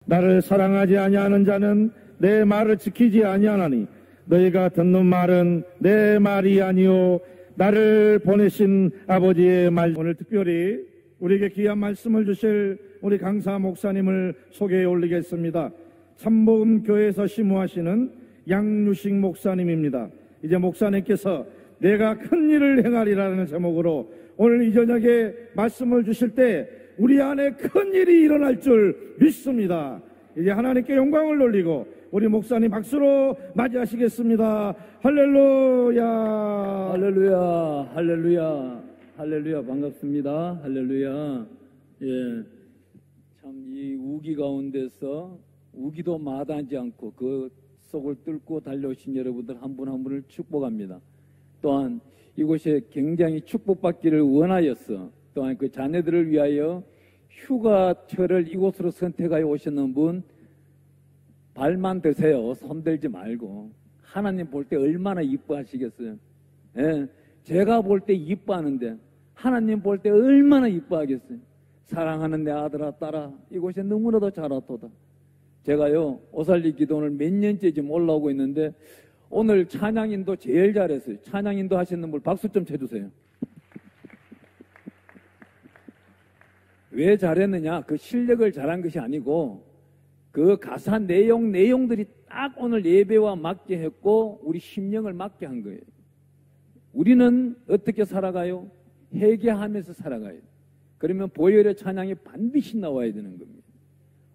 나를 사랑하지 아니하는 자는 내 말을 지키지 아니하나니 너희가 듣는 말은 내 말이 아니요 나를 보내신 아버지의 말. 오늘 특별히 우리에게 귀한 말씀을 주실 우리 강사 목사님을 소개해 올리겠습니다. 참복음교회에서 심우하시는 양유식 목사님입니다. 이제 목사님께서 내가 큰 일을 행하리라는 제목으로 오늘 이 저녁에 말씀을 주실 때 우리 안에 큰 일이 일어날 줄 믿습니다. 이제 하나님께 영광을 돌리고 우리 목사님 박수로 맞이하시겠습니다. 할렐루야, 할렐루야, 할렐루야, 할렐루야. 반갑습니다. 할렐루야. 예, 참 이 우기 가운데서 우기도 마다하지 않고 그 속을 뚫고 달려오신 여러분들 한 분 한 분을 축복합니다. 또한 이곳에 굉장히 축복받기를 원하였어. 또한 그 자녀들을 위하여 휴가철을 이곳으로 선택하여 오셨는 분 발만 드세요. 손들지 말고. 하나님 볼 때 얼마나 이뻐하시겠어요. 예, 제가 볼 때 이뻐하는데 하나님 볼 때 얼마나 이뻐하겠어요. 사랑하는 내 아들아 딸아 이곳에 너무나도 잘 왔도다. 제가요 오살리 기도원을 몇 년째 지금 올라오고 있는데 오늘 찬양인도 제일 잘했어요. 찬양인도 하시는 분 박수 좀 쳐주세요. 왜 잘했느냐? 그 실력을 잘한 것이 아니고 그 가사 내용들이 딱 오늘 예배와 맞게 했고 우리 심령을 맞게 한 거예요. 우리는 어떻게 살아가요? 회개하면서 살아가요. 그러면 보혈의 찬양이 반드시 나와야 되는 겁니다.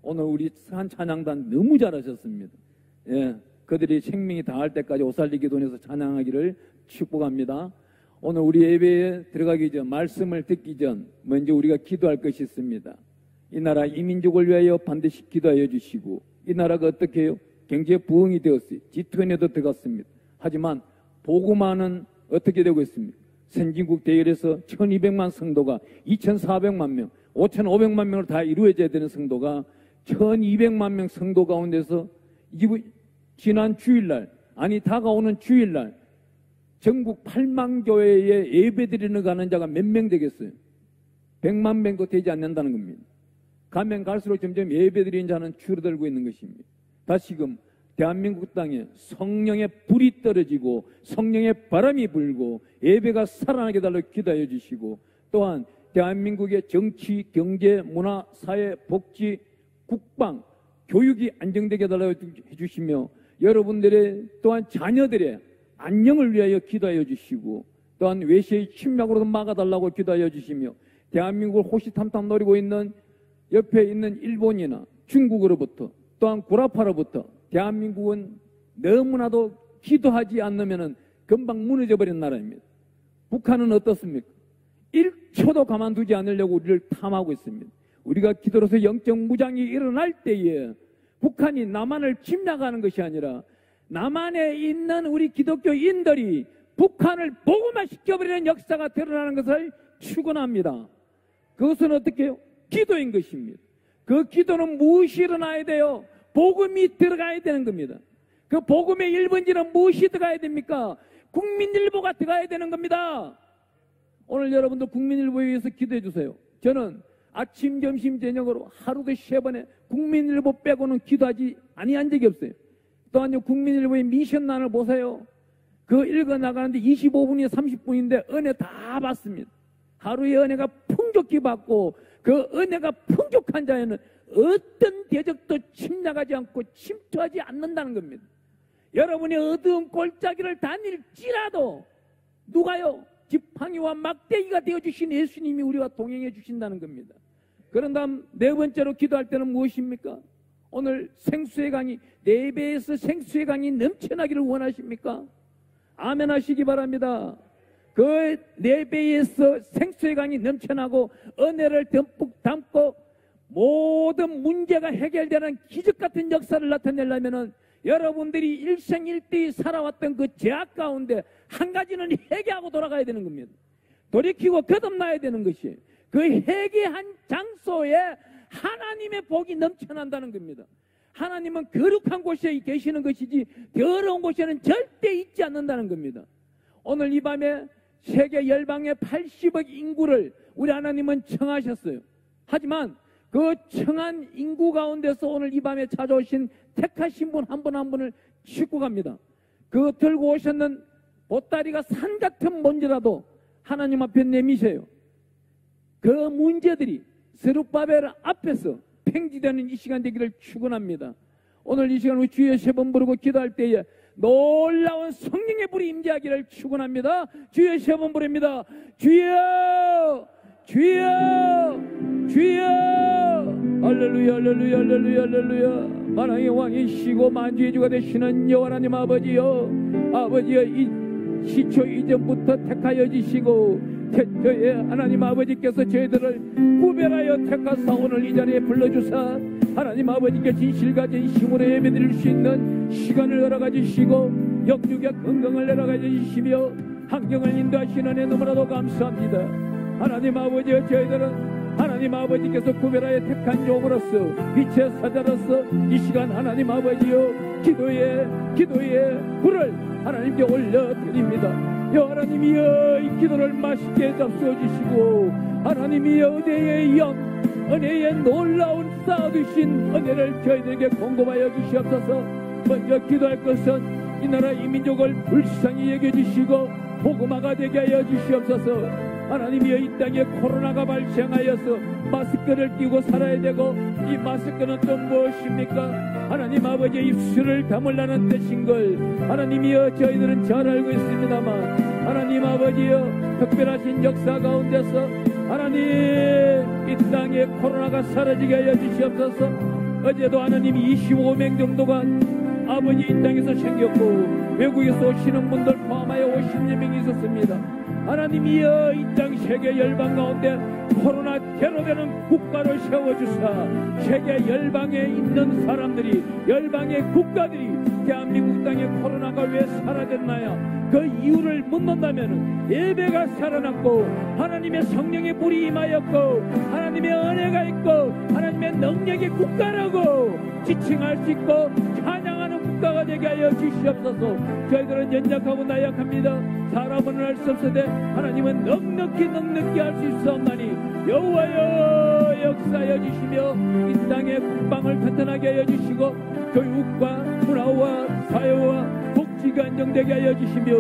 오늘 우리 한 찬양단 너무 잘하셨습니다. 예, 그들이 생명이 다할 때까지 오살리 기도원에서 찬양하기를 축복합니다. 오늘 우리 예배에 들어가기 전 말씀을 듣기 전 먼저 우리가 기도할 것이 있습니다. 이 나라 이 민족을 위하여 반드시 기도하여 주시고 이 나라가 어떻게 해요? 경제 부흥이 되었어요. G20에도 들어갔습니다. 하지만 복음화는 어떻게 되고 있습니까? 선진국 대열에서 1200만 성도가 2400만 명 5500만 명을 다 이루어져야 되는 성도가 1200만 명 성도 가운데서 지난 주일날 아니 다가오는 주일날 전국 8만 교회에 예배드리러 가는 자가 몇 명 되겠어요? 100만 명도 되지 않는다는 겁니다. 가면 갈수록 점점 예배드리는 자는 줄어들고 있는 것입니다. 다시금 대한민국 땅에 성령의 불이 떨어지고 성령의 바람이 불고 예배가 살아나게 달라고 기도해 주시고 또한 대한민국의 정치, 경제, 문화, 사회, 복지, 국방, 교육이 안정되게 달라고 해주시며 여러분들의 또한 자녀들의 안녕을 위하여 기도하여 주시고 또한 외세의 침략으로도 막아달라고 기도하여 주시며 대한민국을 호시탐탐 노리고 있는 옆에 있는 일본이나 중국으로부터 또한 구라파로부터 대한민국은 너무나도 기도하지 않으면 금방 무너져버린 나라입니다. 북한은 어떻습니까? 1초도 가만두지 않으려고 우리를 탐하고 있습니다. 우리가 기도로서 영적 무장이 일어날 때에 북한이 남한을 침략하는 것이 아니라 남한에 있는 우리 기독교인들이 북한을 복음화시켜버리는 역사가 드러나는 것을 축원합니다. 그것은 어떻게 해요? 기도인 것입니다. 그 기도는 무엇이 일어나야 돼요? 복음이 들어가야 되는 겁니다. 그 복음의 1번지는 무엇이 들어가야 됩니까? 국민일보가 들어가야 되는 겁니다. 오늘 여러분도 국민일보에 위해서 기도해 주세요. 저는 아침, 점심, 저녁으로 하루도 3번에 국민일보 빼고는 기도하지 아니한 적이 없어요. 또한 국민일보의 미션란을 보세요. 그 읽어나가는데 25분이나 30분인데 은혜 다 받습니다. 하루에 은혜가 풍족히 받고 그 은혜가 풍족한 자에는 어떤 대적도 침략하지 않고 침투하지 않는다는 겁니다. 여러분이 어두운 골짜기를 다닐지라도 누가요? 지팡이와 막대기가 되어주신 예수님이 우리와 동행해 주신다는 겁니다. 그런 다음 네 번째로 기도할 때는 무엇입니까? 오늘 생수의 강이 네 배에서 생수의 강이 넘쳐나기를 원하십니까? 아멘 하시기 바랍니다. 그 네 배에서 생수의 강이 넘쳐나고 은혜를 듬뿍 담고 모든 문제가 해결되는 기적 같은 역사를 나타내려면 여러분들이 일생일대에 살아왔던 그 죄악 가운데 한 가지는 회개하고 돌아가야 되는 겁니다. 돌이키고 거듭나야 되는 것이 그 회개한 장소에 하나님의 복이 넘쳐난다는 겁니다. 하나님은 거룩한 곳에 계시는 것이지 더러운 곳에는 절대 있지 않는다는 겁니다. 오늘 이 밤에 세계 열방의 80억 인구를 우리 하나님은 청하셨어요. 하지만 그 청한 인구 가운데서 오늘 이 밤에 찾아오신 택하신 분 한 분 한 분을 싣고 갑니다. 그 들고 오셨는 보따리가 산 같은 뭔지라도 하나님 앞에 내미세요. 그 문제들이 스룹바벨 앞에서 팽지되는 이 시간 되기를 축원합니다. 오늘 이 시간 우리 주여 세 번 부르고 기도할 때에 놀라운 성령의 불이 임재하기를 축원합니다. 주여 세 번 부릅니다. 주여, 주여, 주여. 할렐루야, 할렐루야, 할렐루야, 할렐루야. 만왕의 왕이시고 만주의 주가 되시는 여호와 하나님 아버지여, 아버지여, 이 시초 이전부터 택하여 주시고 저의 하나님 아버지께서 저희들을 구별하여 택하사 오늘 이 자리에 불러주사 하나님 아버지께 진실과 진심으로 예배드릴 수 있는 시간을 허락해 주시고 영육의 건강을 허락해 주시며 환경을 인도하시는 은혜 너무나도 감사합니다. 하나님 아버지여, 저희들은 하나님 아버지께서 구별하여 택한 종으로서 빛의 사자로서 이 시간 하나님 아버지여 기도의 불을 하나님께 올려드립니다. 여 하나님이여, 이 기도를 맛있게 잡수어주시고 하나님이여, 은혜의 영, 은혜의 놀라운 쌓아두신 은혜를 저희들에게 공급하여 주시옵소서. 먼저 기도할 것은 이 나라 이 민족을 불쌍히 여겨주시고 복음화가 되게 하여 주시옵소서. 하나님이여, 이 땅에 코로나가 발생하여서 마스크를 끼고 살아야 되고 이 마스크는 또 무엇입니까? 하나님 아버지 입술을 다물라는 뜻인걸 하나님이여 저희들은 잘 알고 있습니다만 하나님 아버지여 특별하신 역사 가운데서 하나님 이 땅에 코로나가 사라지게 하여 주시옵소서. 어제도 하나님 25명 정도가 아버지 이 땅에서 생겼고 외국에서 오시는 분들 포함하여 50여 명이 있었습니다. 하나님이여, 이 땅 세계 열방 가운데 코로나 제로되는 국가를 세워주사 세계 열방에 있는 사람들이, 열방의 국가들이 대한민국 땅에 코로나가 왜 사라졌나요? 그 이유를 묻는다면 예배가 살아났고 하나님의 성령의 불이 임하였고 하나님의 은혜가 있고 하나님의 능력의 국가라고 지칭할 수 있고 찬양하는 국가가 되게 하여 주시옵소서. 저희들은 연약하고 나약합니다. 사람은 할 수 없으되 하나님은 넉넉히 할 수 있사옵나니 여호와여 역사하여 주시며 이 땅의 국방을 튼튼하게 하여 주시고 교육과 문화와 사회와 복지가 안정되게 하여 주시며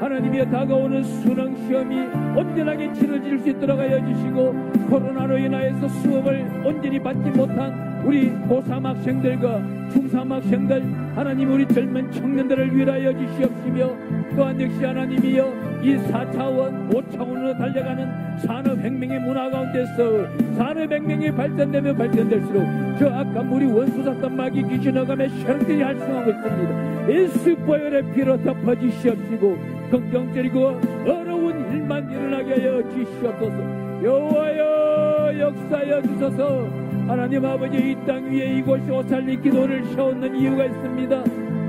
하나님이 다가오는 수능시험이 온전하게 치러질 수 있도록 하여 주시고 코로나로 인하여서 수업을 온전히 받지 못한 우리 고3 학생들과 중3 학생들 하나님 우리 젊은 청년들을 위하여 주시옵시며 또한 역시 하나님이여 이 4차원 5차원으로 달려가는 산업혁명의 문화 가운데서 산업혁명이 발전되면 발전될수록 저 악한 우리 원수사탄 마귀 귀신 어감의 세력들이 활성하고 있습니다. 예수 보혈의 피로 덮어주시옵시고 걱정거리고 어려운 일만 일어나게 하여 주시옵소서. 여호와여 역사하여 주소서. 하나님 아버지 이 땅 위에 이곳이 오살리 기도를 세우는 이유가 있습니다.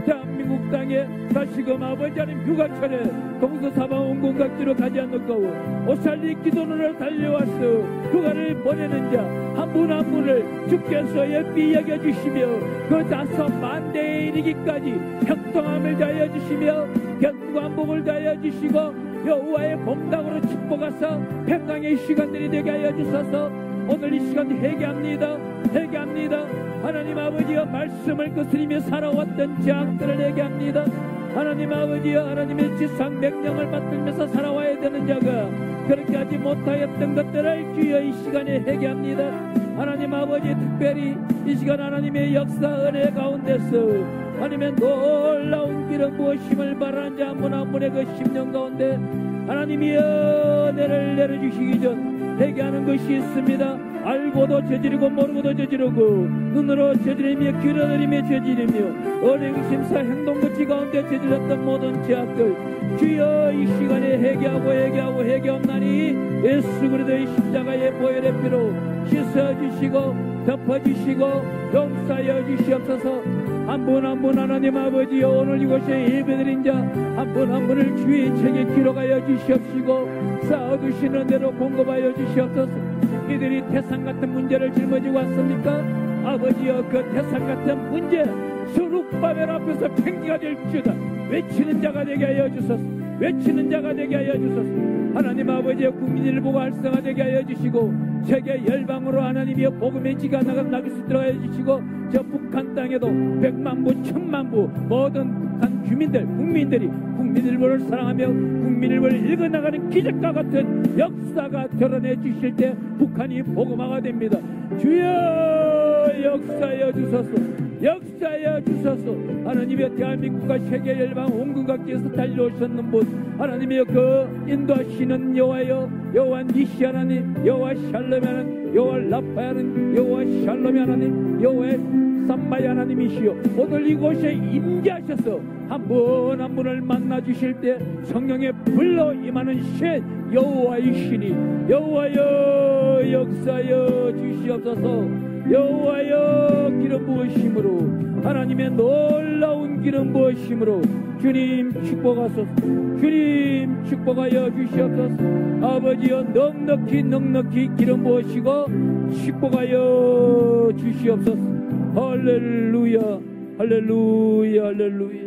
대한민국 땅에 다시금 아버지 하나님 휴가철에 동서사방 온 군각지로 가지 않을까고 오살리 기도를 달려와서 휴가를 보내는 자 한 분 한 분을 주께서 예삐 여겨주시며 그 5만 대에 이르기까지 형통함을 다하여 주시며 견고한복을 다하여 주시고 여호와의 봉당으로 축복하사 평강의 시간들이 되게 하여 주소서. 오늘 이 시간 회개합니다. 하나님 아버지여 말씀을 거스리며 살아왔던 죄악들을 회개합니다. 하나님 아버지여 하나님의 지상 명령을 받들면서 살아와야 되는 자가 그렇게 하지 못하였던 것들을 주여 이 시간에 회개합니다. 하나님 아버지 특별히 이 시간 하나님의 역사 은혜 가운데서 하나님의 놀라운 길은 무엇임을 바라는 자 한 분 한 분의 그 심령 가운데 하나님이 은혜를 내려주시기 전 회개하는 것이 있습니다. 알고도 저지르고 모르고도 저지르고 눈으로 저지르며 귀로 들이며 저지르며 언행심사 행동거치 가운데 저질렀던 모든 죄악들 주여 이 시간에 회개하옵나니 예수 그리스도의 십자가의 보혈의 피로 씻어주시고 덮어주시고 용서하여 주시옵소서. 한 분 한 분 하나님 아버지여 오늘 이곳에 예배드린 자 한 분 한 분을 주의 책에 기록하여 주시옵시고 쌓아두시는 대로 공급하여 주시옵소서. 이들이 태산 같은 문제를 짊어지고 왔습니까? 아버지여 그 태산 같은 문제 스룹바벨 앞에서 팽기가 될지어다 외치는 자가 되게 하여 주소서. 하나님 아버지의 국민을 보고 활성화되게 하여 주시고 세계 열방으로 하나님이여 복음의 지가 나갈 수 있도록 하여 주시고 저 북한 땅에도 100만부 1000만부 모든 북한 주민들 국민일보를 사랑하며 국민일보를 읽어나가는 기적과 같은 역사가 드러내 주실 때 북한이 복음화가 됩니다. 주여 역사하여 주소서. 하나님의 대한민국과 세계 열방 온 각지에서 달려오셨는 분 하나님의 그 인도하시는 여호와 니시 하나님, 여호와 샬롬 하나님, 여호와 라파 하나님, 여호와 샬롬 하나님, 여호와 삼마이 하나님이시여 오늘 이곳에 임재하셔서 한 분 한 분을 만나 주실 때 성령의 불로 임하는 신 여호와이시니 여호와여 역사여 주시옵소서. 여호와여 기름 부으심으로 하나님의 놀라운 기름 부으심으로 주님 축복하소서. 주님 축복하여 주시옵소서. 아버지여 넉넉히 기름 부으시고 축복하여 주시옵소서. 할렐루야 할렐루야 할렐루야.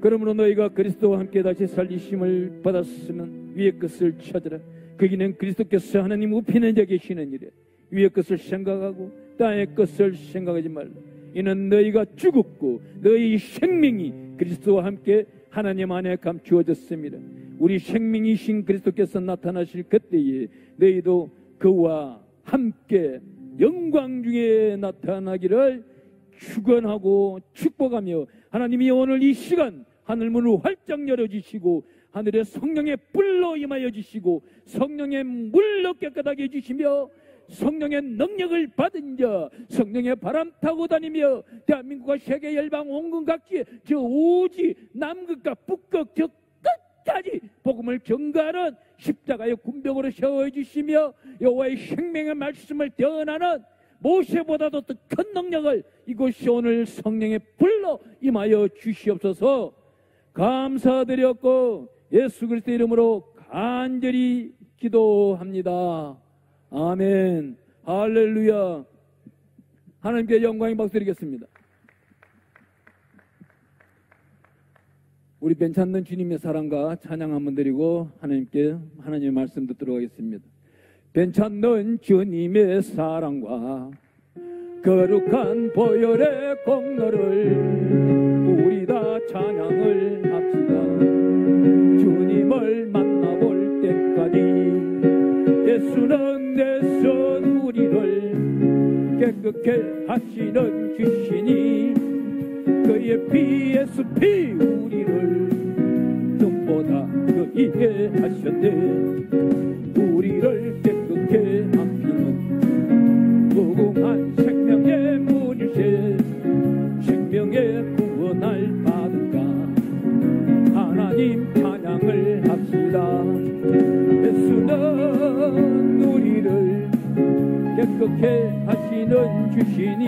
그러므로 너희가 그리스도와 함께 다시 살리심을 받았으면 위의 것을 찾으라. 거기는 그리스도께서 하나님 우편에 계시는 일에 위의 것을 생각하고 땅의 것을 생각하지 말라. 이는 너희가 죽었고 너희 생명이 그리스도와 함께 하나님 안에 감추어졌습니다. 우리 생명이신 그리스도께서 나타나실 그때에 너희도 그와 함께 영광 중에 나타나기를 축원하고 축복하며 하나님이 오늘 이 시간 하늘문을 활짝 열어주시고 하늘의 성령의 불로 임하여 주시고 성령의 물로 깨끗하게 해주시며 성령의 능력을 받은 자 성령의 바람 타고 다니며 대한민국과 세계 열방 온갖 각지에 저 오지 남극과 북극 저 끝까지 복음을 전가하는 십자가의 군병으로 세워주시며 여호와의 생명의 말씀을 전하는 모세보다도 더 큰 능력을 이곳이 오늘 성령의 불로 임하여 주시옵소서. 감사드렸고 예수 그리스도의 이름으로 간절히 기도합니다. 아멘. 할렐루야. 하나님께 영광의 박수 드리겠습니다. 우리 괜찮는 주님의 사랑과 찬양 한번 드리고 하나님께 하나님의 말씀 듣도록 하겠습니다. 괜찮는 주님의 사랑과 거룩한 보혈의 공로를 우리 다 찬양을 합시다. 주님을 만나볼 때까지 예수는 내 손 우리를 깨끗게 하시는 주시니 그의 피에서 피 우리를 눈보다 그이게 하셨네. 우리를 깨끗게 하시는 무궁한 생명의 문일세 생명의 구원을 받은가 하나님 찬양을 합시다. 예수는 우리를 깨끗게 하시는 주시니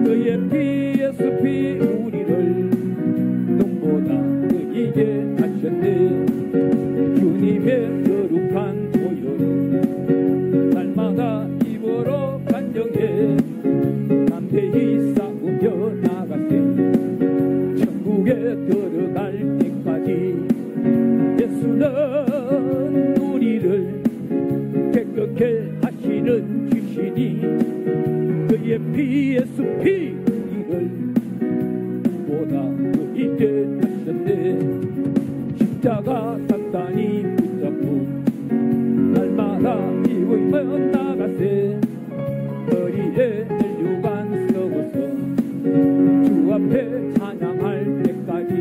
그의 피에서 피 우리를 눈보다 그이게 하셨네. 주님의 거룩한 보혈 날마다 입으로 간정해 담대히 싸우며 나가세. 천국에 들어갈 때까지 예수는 우리를 깨끗게 하시는 주시니 그의 피에서 피 우리를 보다 그이게 하셨네. 십자가 단단히 붙잡고 날마다 입으며 나가세. 머리에 혈류관 썩어서 주 앞에 찬양할 때까지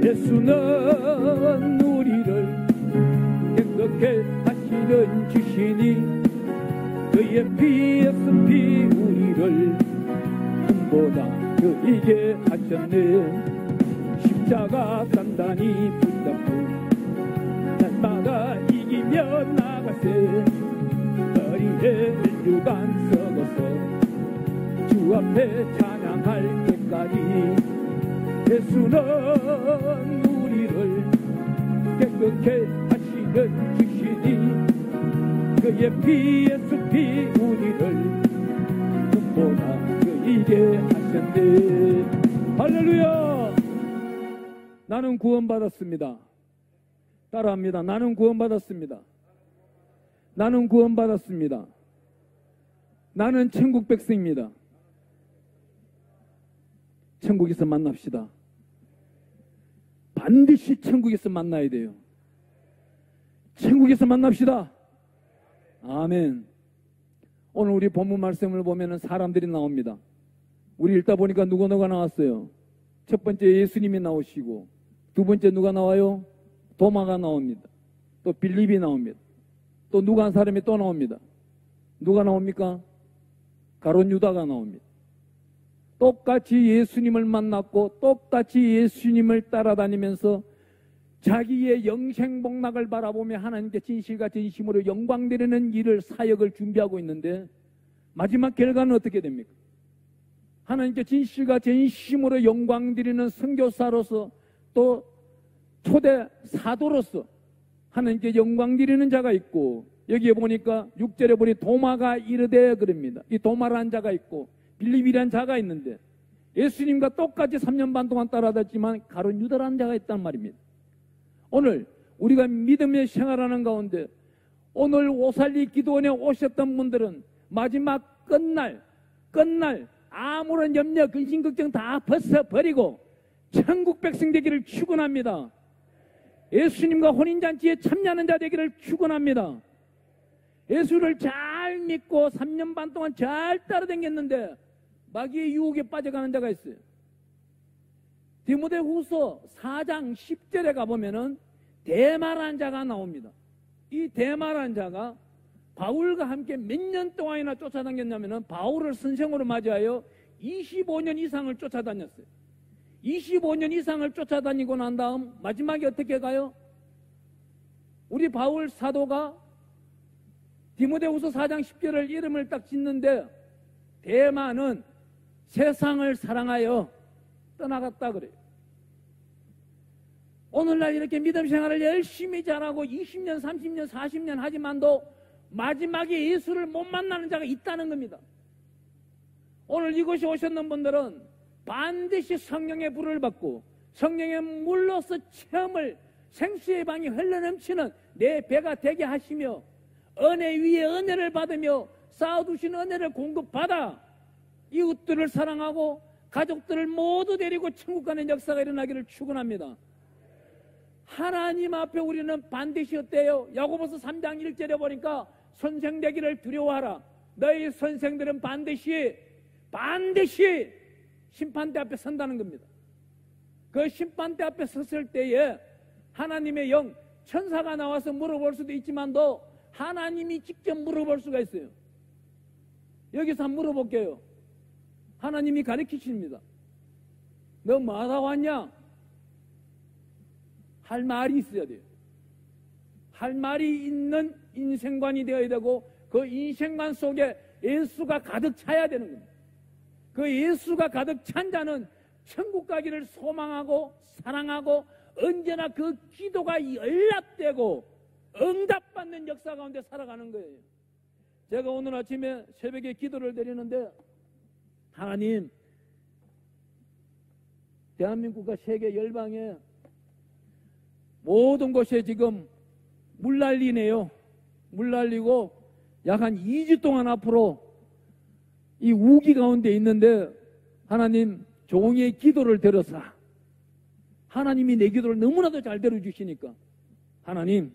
예수는 우리를 깨끗게 하시는 주시니 그의 피에서 피 우리를 눈보다 그이게 하셨네. 십자가 단단히 붙잡고 날마다 이기며 나가세. 머리에 혈류관 썩어서 주 앞에 찬양할 때까지 예수는 우리를 깨끗게 하시는 주시니 그의 피에서 피 우리를 눈보다 그이게 하셨네. 할렐루야. 나는 구원받았습니다. 따라합니다. 나는 구원받았습니다. 나는 구원받았습니다. 나는 천국 백성입니다. 천국에서 만납시다. 반드시 천국에서 만나야 돼요. 천국에서 만납시다. 아멘. 오늘 우리 본문 말씀을 보면 사람들이 나옵니다. 우리 읽다 보니까 누가 나왔어요. 첫 번째 예수님이 나오시고, 두 번째 누가 나와요? 도마가 나옵니다. 또 빌립이 나옵니다. 또 누가 한 사람이 또 나옵니다. 누가 나옵니까? 가룟 유다가 나옵니다. 똑같이 예수님을 만났고 똑같이 예수님을 따라다니면서 자기의 영생복락을 바라보며 하나님께 진실과 진심으로 영광드리는 일을, 사역을 준비하고 있는데 마지막 결과는 어떻게 됩니까? 하나님께 진실과 진심으로 영광드리는 선교사로서 또 초대 사도로서 하나님께 영광드리는 자가 있고, 여기에 보니까 6절에 보니 도마가 이르되 그럽니다. 이 도마라는 자가 있고 빌립이라는 자가 있는데 예수님과 똑같이 3년 반 동안 따라다녔지만 가룟 유다라는 자가 있단 말입니다. 오늘 우리가 믿음의 생활하는 가운데 오늘 오살리 기도원에 오셨던 분들은 마지막 끝날 아무런 염려, 근심, 걱정 다 벗어버리고 천국 백성 되기를 축원합니다. 예수님과 혼인잔치에 참여하는 자 되기를 축원합니다. 예수를 잘 믿고 3년 반 동안 잘 따라다녔는데 마귀의 유혹에 빠져가는 자가 있어요. 디모데후서 4장 10절에 가보면은 데마라는 자가 나옵니다. 이 데마라는 자가 바울과 함께 몇 년 동안이나 쫓아다녔냐면은 바울을 선생으로 맞이하여 25년 이상을 쫓아다녔어요. 25년 이상을 쫓아다니고 난 다음 마지막에 어떻게 가요? 우리 바울 사도가 디모데후서 4장 10절을 이름을 딱 짓는데 데마는 세상을 사랑하여 떠나갔다 그래요. 오늘날 이렇게 믿음 생활을 열심히 잘하고 20년, 30년, 40년 하지만도 마지막에 예수를 못 만나는 자가 있다는 겁니다. 오늘 이곳에 오셨는 분들은 반드시 성령의 불을 받고 성령의 물로서 체험을, 생수의 방이 흘러넘치는 내 배가 되게 하시며 은혜 위에 은혜를 받으며 쌓아두신 은혜를 공급받아 이웃들을 사랑하고 가족들을 모두 데리고 천국 가는 역사가 일어나기를 축원합니다. 하나님 앞에 우리는 반드시 어때요? 야고보서 3장 1절에 보니까 선생되기를 두려워하라. 너희 선생들은 반드시 심판대 앞에 선다는 겁니다. 그 심판대 앞에 섰을 때에 하나님의 영, 천사가 나와서 물어볼 수도 있지만도 하나님이 직접 물어볼 수가 있어요. 여기서 한번 물어볼게요. 하나님이 가르치십니다. 너 뭐하다 왔냐? 할 말이 있어야 돼요. 할 말이 있는 인생관이 되어야 되고 그 인생관 속에 예수가 가득 차야 되는 겁니다. 그 예수가 가득 찬 자는 천국 가기를 소망하고 사랑하고 언제나 그 기도가 연락되고 응답받는 역사 가운데 살아가는 거예요. 제가 오늘 아침에 새벽에 기도를 드리는데 하나님, 대한민국과 세계 열방에 모든 곳에 지금 물 난리네요. 물 난리고 약 한 2주 동안 앞으로 이 우기 가운데 있는데 하나님, 종의 기도를 들어서 하나님이 내 기도를 너무나도 잘 들어주시니까 하나님,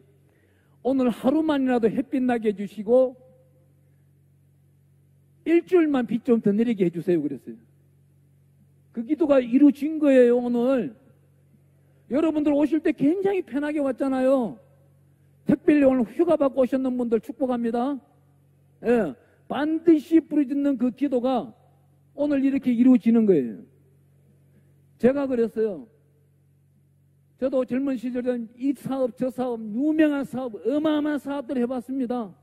오늘 하루만이라도 햇빛 나게 해주시고 일주일만 빛 좀 더 내리게 해주세요 그랬어요. 그 기도가 이루어진 거예요. 오늘 여러분들 오실 때 굉장히 편하게 왔잖아요. 특별히 오늘 휴가 받고 오셨는 분들 축복합니다. 예, 반드시 부르짖는 그 기도가 오늘 이렇게 이루어지는 거예요. 제가 그랬어요. 저도 젊은 시절엔 이 사업 저 사업 유명한 사업 어마어마한 사업들을 해봤습니다.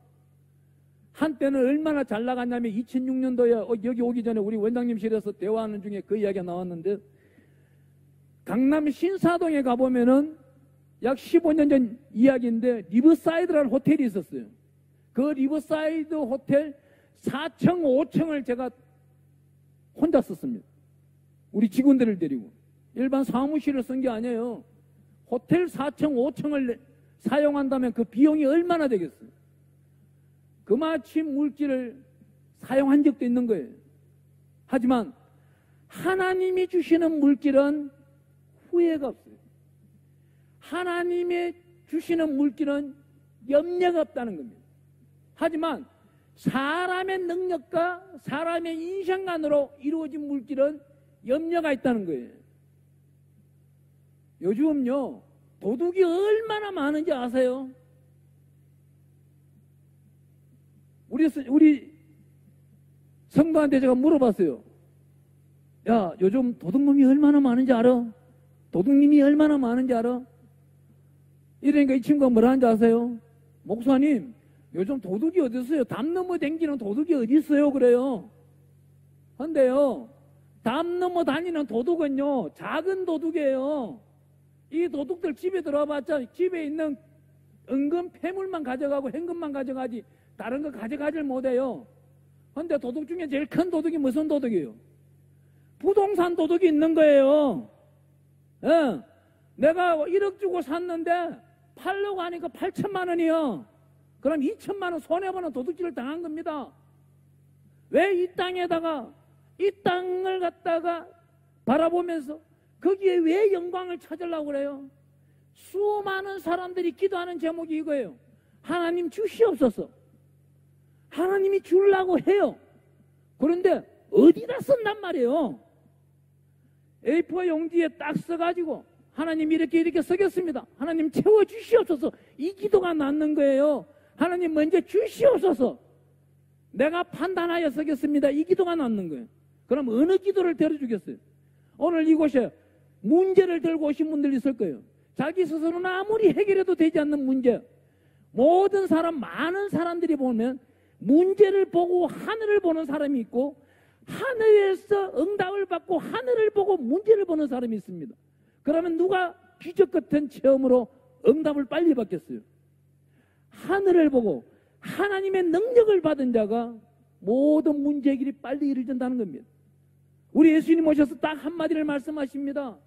한때는 얼마나 잘 나갔냐면 2006년도에 여기 오기 전에 우리 원장님실에서 대화하는 중에 그 이야기가 나왔는데 강남 신사동에 가보면은 약 15년 전 이야기인데 리버사이드라는 호텔이 있었어요. 그 리버사이드 호텔 4층 5층을 제가 혼자 썼습니다. 우리 직원들을 데리고 일반 사무실을 쓴 게 아니에요. 호텔 4층 5층을 사용한다면 그 비용이 얼마나 되겠어요? 그마침 물질을 사용한 적도 있는 거예요. 하지만 하나님이 주시는 물질은 후회가 없어요. 하나님이 주시는 물질은 염려가 없다는 겁니다. 하지만 사람의 능력과 사람의 인생관으로 이루어진 물질은 염려가 있다는 거예요. 요즘요, 도둑이 얼마나 많은지 아세요? 우리 성도한테 제가 물어봤어요. 야, 요즘 도둑놈이 얼마나 많은지 알아? 도둑님이 얼마나 많은지 알아? 이러니까 이 친구가 뭐라 하는지 아세요? 목사님, 요즘 도둑이 어디 있어요? 담 넘어 다니는 도둑이 어디 있어요? 그래요. 근데요, 담 넘어 다니는 도둑은요, 작은 도둑이에요. 이 도둑들 집에 들어와봤자 집에 있는 은근 폐물만 가져가고 현금만 가져가지 다른 거 가져가질 못해요. 근데 도둑 중에 제일 큰 도둑이 무슨 도둑이에요? 부동산 도둑이 있는 거예요. 예. 내가 1억 주고 샀는데 팔려고 하니까 8천만 원이요. 그럼 2천만 원 손해보는 도둑질을 당한 겁니다. 왜 이 땅에다가 이 땅을 갖다가 바라보면서 거기에 왜 영광을 찾으려고 그래요? 수많은 사람들이 기도하는 제목이 이거예요. 하나님 주시옵소서. 하나님이 주려고 해요. 그런데 어디다 쓴단 말이에요? A4 용지에 딱 써가지고 하나님 이렇게 쓰겠습니다. 하나님 채워주시옵소서. 이 기도가 낫는 거예요. 하나님 먼저 주시옵소서. 내가 판단하여 쓰겠습니다. 이 기도가 낫는 거예요. 그럼 어느 기도를 들어주겠어요? 오늘 이곳에 문제를 들고 오신 분들이 있을 거예요. 자기 스스로는 아무리 해결해도 되지 않는 문제. 모든 사람, 많은 사람들이 보면 문제를 보고 하늘을 보는 사람이 있고 하늘에서 응답을 받고 하늘을 보고 문제를 보는 사람이 있습니다. 그러면 누가 기적 같은 체험으로 응답을 빨리 받겠어요? 하늘을 보고 하나님의 능력을 받은 자가 모든 문제 해결이 빨리 이루어진다는 겁니다. 우리 예수님 오셔서 딱 한마디를 말씀하십니다.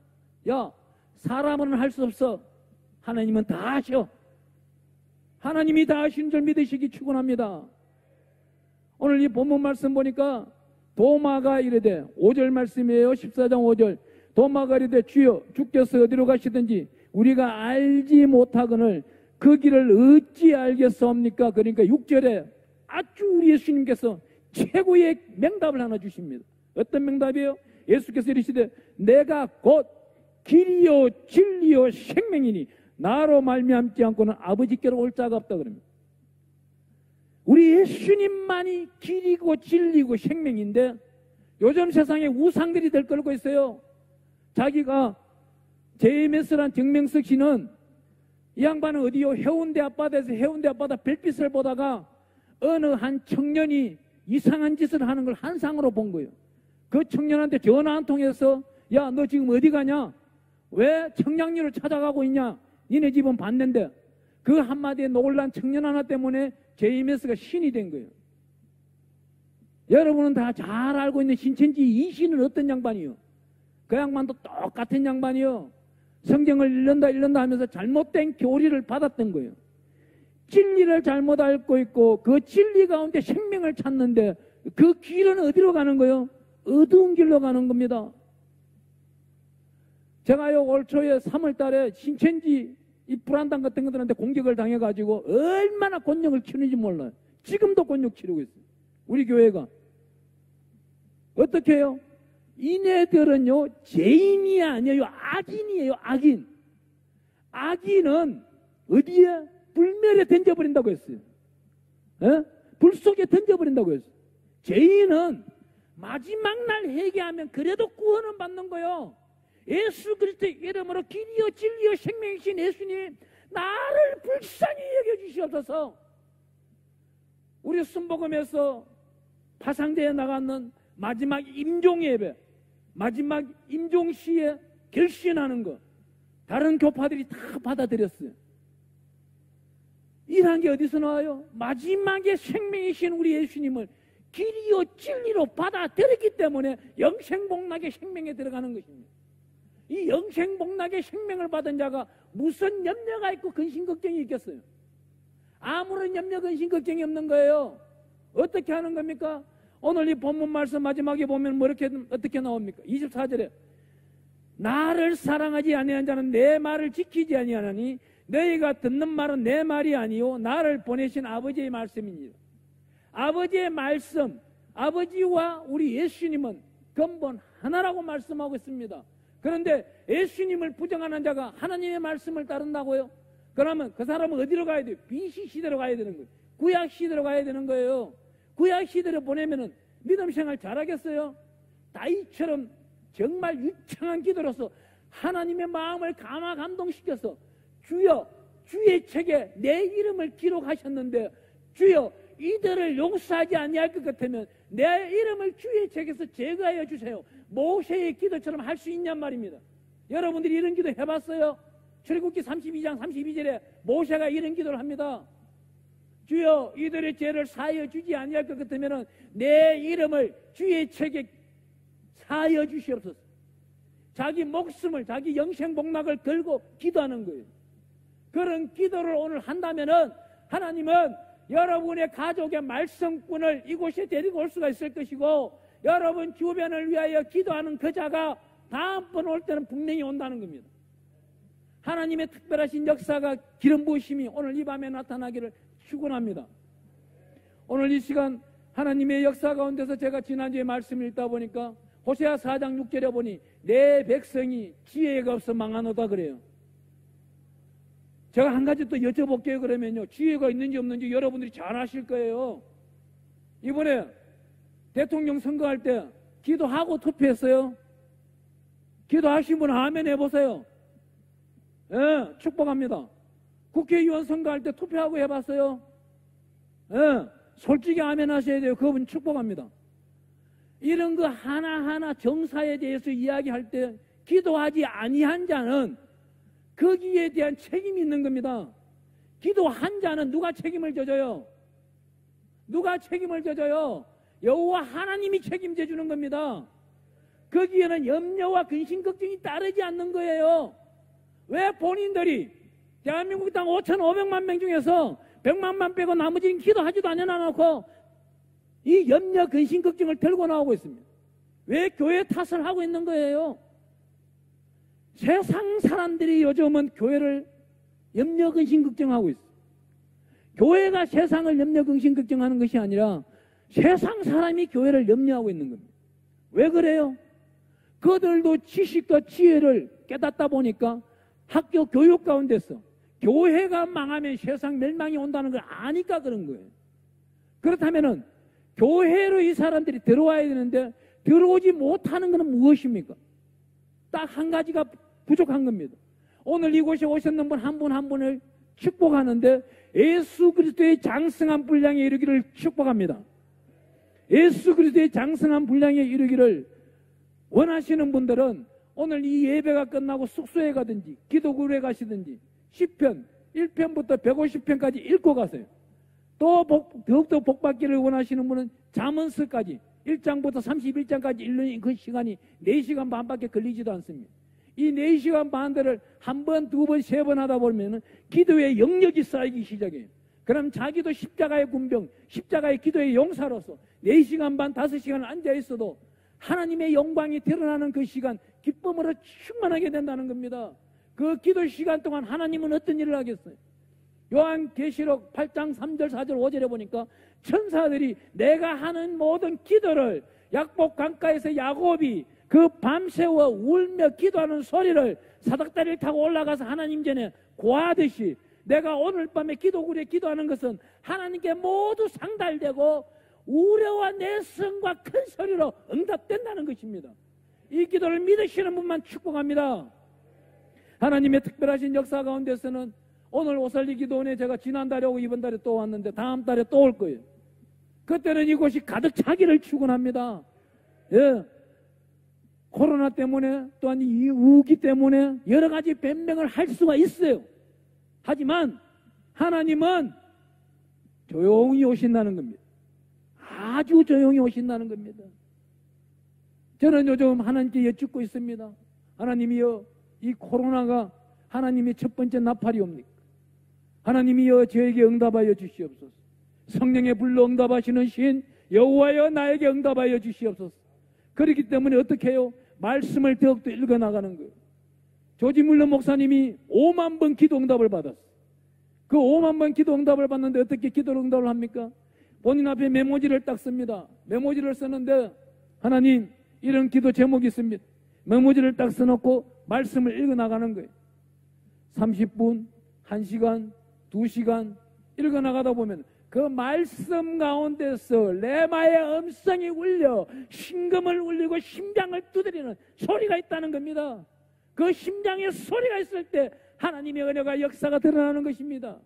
야, 사람은 할 수 없어. 하나님은 다 하셔. 하나님이 다 하시는 줄 믿으시기 축원합니다. 오늘 이 본문 말씀 보니까 도마가 이르되 5절 말씀이에요. 14장 5절. 도마가 이르되 주여 주께서 어디로 가시든지 우리가 알지 못하거늘 그 길을 어찌 알겠사옵니까? 그러니까 6절에 아주 우리 예수님께서 최고의 명답을 하나 주십니다. 어떤 명답이에요? 예수께서 이르시되 내가 곧 길이요 진리요 생명이니 나로 말미암지 않고는 아버지께로 올 자가 없다 그럽니다. 우리 예수님만이 길이고 진리고 생명인데 요즘 세상에 우상들이 들끓고 있어요. 자기가 JMS란 정명석 씨는 이 양반은 어디요? 해운대 앞바다에서 해운대 앞바다 별빛을 보다가 어느 한 청년이 이상한 짓을 하는 걸 한상으로 본 거예요. 그 청년한테 전화 한 통해서 야, 너 지금 어디 가냐? 왜 청량리를 찾아가고 있냐? 니네 집은 봤는데 그 한마디에 놀란 청년 하나 때문에 JMS가 신이 된 거예요. 여러분은 다 잘 알고 있는 신천지 이 신은 어떤 양반이요? 그 양반도 똑같은 양반이요. 성경을 읽는다 하면서 잘못된 교리를 받았던 거예요. 진리를 잘못 알고 있고 그 진리 가운데 생명을 찾는데 그 길은 어디로 가는 거예요? 어두운 길로 가는 겁니다. 제가요 올 초에 3월 달에 신천지 이 불안당 같은 것들한테 공격을 당해가지고 얼마나 곤욕을 치는지 몰라요. 지금도 곤욕 치르고 있어요. 우리 교회가. 어떻게 해요? 이네들은요 죄인이 아니에요. 악인이에요. 악인. 악인은 어디에? 불멸에 던져버린다고 했어요. 에? 불 속에 던져버린다고 했어요. 죄인은 마지막 날 회개하면 그래도 구원은 받는 거예요. 예수 그리스도의 이름으로 길이요 진리요 생명이신 예수님 나를 불쌍히 여겨주시옵소서. 우리 순복음에서 파상대에 나가는 마지막 임종 예배, 마지막 임종 시에 결신하는 거 다른 교파들이 다 받아들였어요. 이런 게 어디서 나와요? 마지막에 생명이신 우리 예수님을 길이요 진리로 받아들였기 때문에 영생복락의 생명에 들어가는 것입니다. 이 영생복락의 생명을 받은 자가 무슨 염려가 있고 근심 걱정이 있겠어요? 아무런 염려 근심 걱정이 없는 거예요. 어떻게 하는 겁니까? 오늘 이 본문 말씀 마지막에 보면 뭐 이렇게 어떻게 나옵니까? 24절에 나를 사랑하지 아니한 자는 내 말을 지키지 아니하나니 너희가 듣는 말은 내 말이 아니요 나를 보내신 아버지의 말씀입니다. 아버지의 말씀, 아버지와 우리 예수님은 근본 하나라고 말씀하고 있습니다. 그런데 예수님을 부정하는 자가 하나님의 말씀을 따른다고요? 그러면 그 사람은 어디로 가야 돼요? BC 시대로 가야 되는 거예요. 구약 시대로 가야 되는 거예요. 구약 시대로 보내면은 믿음 생활 잘하겠어요? 다윗처럼 정말 유창한 기도로서 하나님의 마음을 감동시켜서 주여 주의 책에 내 이름을 기록하셨는데 주여 이들을 용서하지 아니할 것 같으면 내 이름을 주의 책에서 제거하여 주세요. 모세의 기도처럼 할 수 있냔 말입니다. 여러분들이 이런 기도 해봤어요? 출애굽기 32장 32절에 모세가 이런 기도를 합니다. 주여 이들의 죄를 사하여 주지 아니할 것 같으면 내 이름을 주의 책에 사하여 주시옵소서. 자기 목숨을 자기 영생복락을 걸고 기도하는 거예요. 그런 기도를 오늘 한다면은 하나님은 여러분의 가족의 말썽꾼을 이곳에 데리고 올 수가 있을 것이고 여러분 주변을 위하여 기도하는 그 자가 다음번 올 때는 분명히 온다는 겁니다. 하나님의 특별하신 역사가 기름 부으심이 오늘 이 밤에 나타나기를 축원합니다. 오늘 이 시간 하나님의 역사 가운데서 제가 지난주에 말씀을 읽다 보니까 호세아 4장 6절에 보니 내 백성이 지혜가 없어 망하노다 그래요. 제가 한 가지 또 여쭤볼게요. 그러면요, 지혜가 있는지 없는지 여러분들이 잘 아실 거예요. 이번에 대통령 선거할 때 기도하고 투표했어요? 기도하신 분 아멘 해보세요. 예, 축복합니다. 국회의원 선거할 때 투표하고 해봤어요? 예, 솔직히 아멘 하셔야 돼요. 그분 축복합니다. 이런 거 하나하나 정사에 대해서 이야기할 때 기도하지 아니한 자는 거기에 대한 책임이 있는 겁니다. 기도한 자는 누가 책임을 져줘요? 누가 책임을 져줘요? 여호와 하나님이 책임져 주는 겁니다. 거기에는 염려와 근심 걱정이 따르지 않는 거예요. 왜 본인들이 대한민국 땅 5,500만 명 중에서 100만만 빼고 나머지는 기도하지도 않아놓고 이 염려 근심 걱정을 들고 나오고 있습니다. 왜 교회 탓을 하고 있는 거예요? 세상 사람들이 요즘은 교회를 염려 근심 걱정하고 있어요. 교회가 세상을 염려 근심 걱정하는 것이 아니라 세상 사람이 교회를 염려하고 있는 겁니다. 왜 그래요? 그들도 지식과 지혜를 깨닫다 보니까 학교 교육 가운데서 교회가 망하면 세상 멸망이 온다는 걸 아니까 그런 거예요. 그렇다면은 교회로 이 사람들이 들어와야 되는데 들어오지 못하는 것은 무엇입니까? 딱 한 가지가 부족한 겁니다. 오늘 이곳에 오셨는 분 한 분 한 분을 축복하는데 예수 그리스도의 장성한 분량에 이르기를 축복합니다. 예수 그리스도의 장성한 분량에 이르기를 원하시는 분들은 오늘 이 예배가 끝나고 숙소에 가든지 기도굴에 가시든지 시편 1편부터 150편까지 읽고 가세요. 또 더욱더 복받기를 원하시는 분은 잠언서까지 1장부터 31장까지 읽는 그 시간이 4시간 반밖에 걸리지도 않습니다. 이 4시간 반들을 한 번, 두 번, 세 번 하다 보면 기도의 영역이 쌓이기 시작해요. 그럼 자기도 십자가의 군병, 십자가의 기도의 용사로서 4시간 반, 5시간 앉아 있어도 하나님의 영광이 드러나는 그 시간 기쁨으로 충만하게 된다는 겁니다. 그 기도 시간 동안 하나님은 어떤 일을 하겠어요? 요한계시록 8장 3절 4절 5절에 보니까 천사들이 내가 하는 모든 기도를 약복 강가에서 야곱이 그 밤새워 울며 기도하는 소리를 사닥다리를 타고 올라가서 하나님 전에 고하듯이 내가 오늘 밤에 기도굴에 기도하는 것은 하나님께 모두 상달되고 우려와 내성과 큰 소리로 응답된다는 것입니다. 이 기도를 믿으시는 분만 축복합니다. 하나님의 특별하신 역사 가운데서는 오늘 오살리 기도원에 제가 지난달에 오고 이번 달에 또 왔는데 다음 달에 또 올 거예요. 그때는 이곳이 가득 차기를 축원합니다. 예. 코로나 때문에 또한 이 우기 때문에 여러 가지 변명을 할 수가 있어요. 하지만 하나님은 조용히 오신다는 겁니다. 아주 조용히 오신다는 겁니다. 저는 요즘 하나님께 여쭙고 있습니다. 하나님이여, 이 코로나가 하나님의 첫 번째 나팔이옵니까? 하나님이여, 저에게 응답하여 주시옵소서. 성령의 불로 응답하시는 신 여호와여, 나에게 응답하여 주시옵소서. 그렇기 때문에 어떻게 해요? 말씀을 더욱더 읽어나가는 거예요. 조지 물러 목사님이 5만 번 기도 응답을 받았어요. 그 5만 번 기도 응답을 받는데 어떻게 기도 응답을 합니까? 본인 앞에 메모지를 딱 씁니다. 메모지를 쓰는데, 하나님, 이런 기도 제목이 있습니다. 메모지를 딱 써놓고 말씀을 읽어나가는 거예요. 30분, 1시간, 2시간 읽어나가다 보면 그 말씀 가운데서 레마의 음성이 울려 심금을 울리고 심장을 두드리는 소리가 있다는 겁니다. 그 심장에 소리가 있을 때 하나님의 은혜가 역사가 드러나는 것입니다.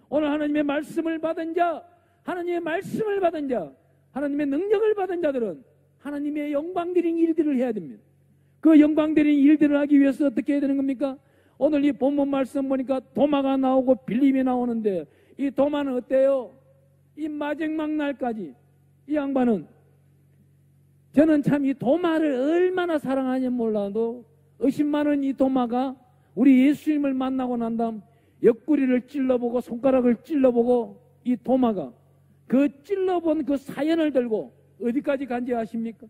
오늘 하나님의 말씀을 받은 자, 하나님의 말씀을 받은 자, 하나님의 능력을 받은 자들은 하나님의 영광드린 일들을 해야 됩니다. 그 영광드린 일들을 하기 위해서 어떻게 해야 되는 겁니까? 오늘 이 본문 말씀 보니까 도마가 나오고 빌림이 나오는데, 이 도마는 어때요? 이 마지막 날까지 이 양반은, 저는 참 이 도마를 얼마나 사랑하는지 몰라도 의심 많은 이 도마가 우리 예수님을 만나고 난 다음 옆구리를 찔러보고 손가락을 찔러보고, 이 도마가 그 찔러본 그 사연을 들고 어디까지 간지 아십니까?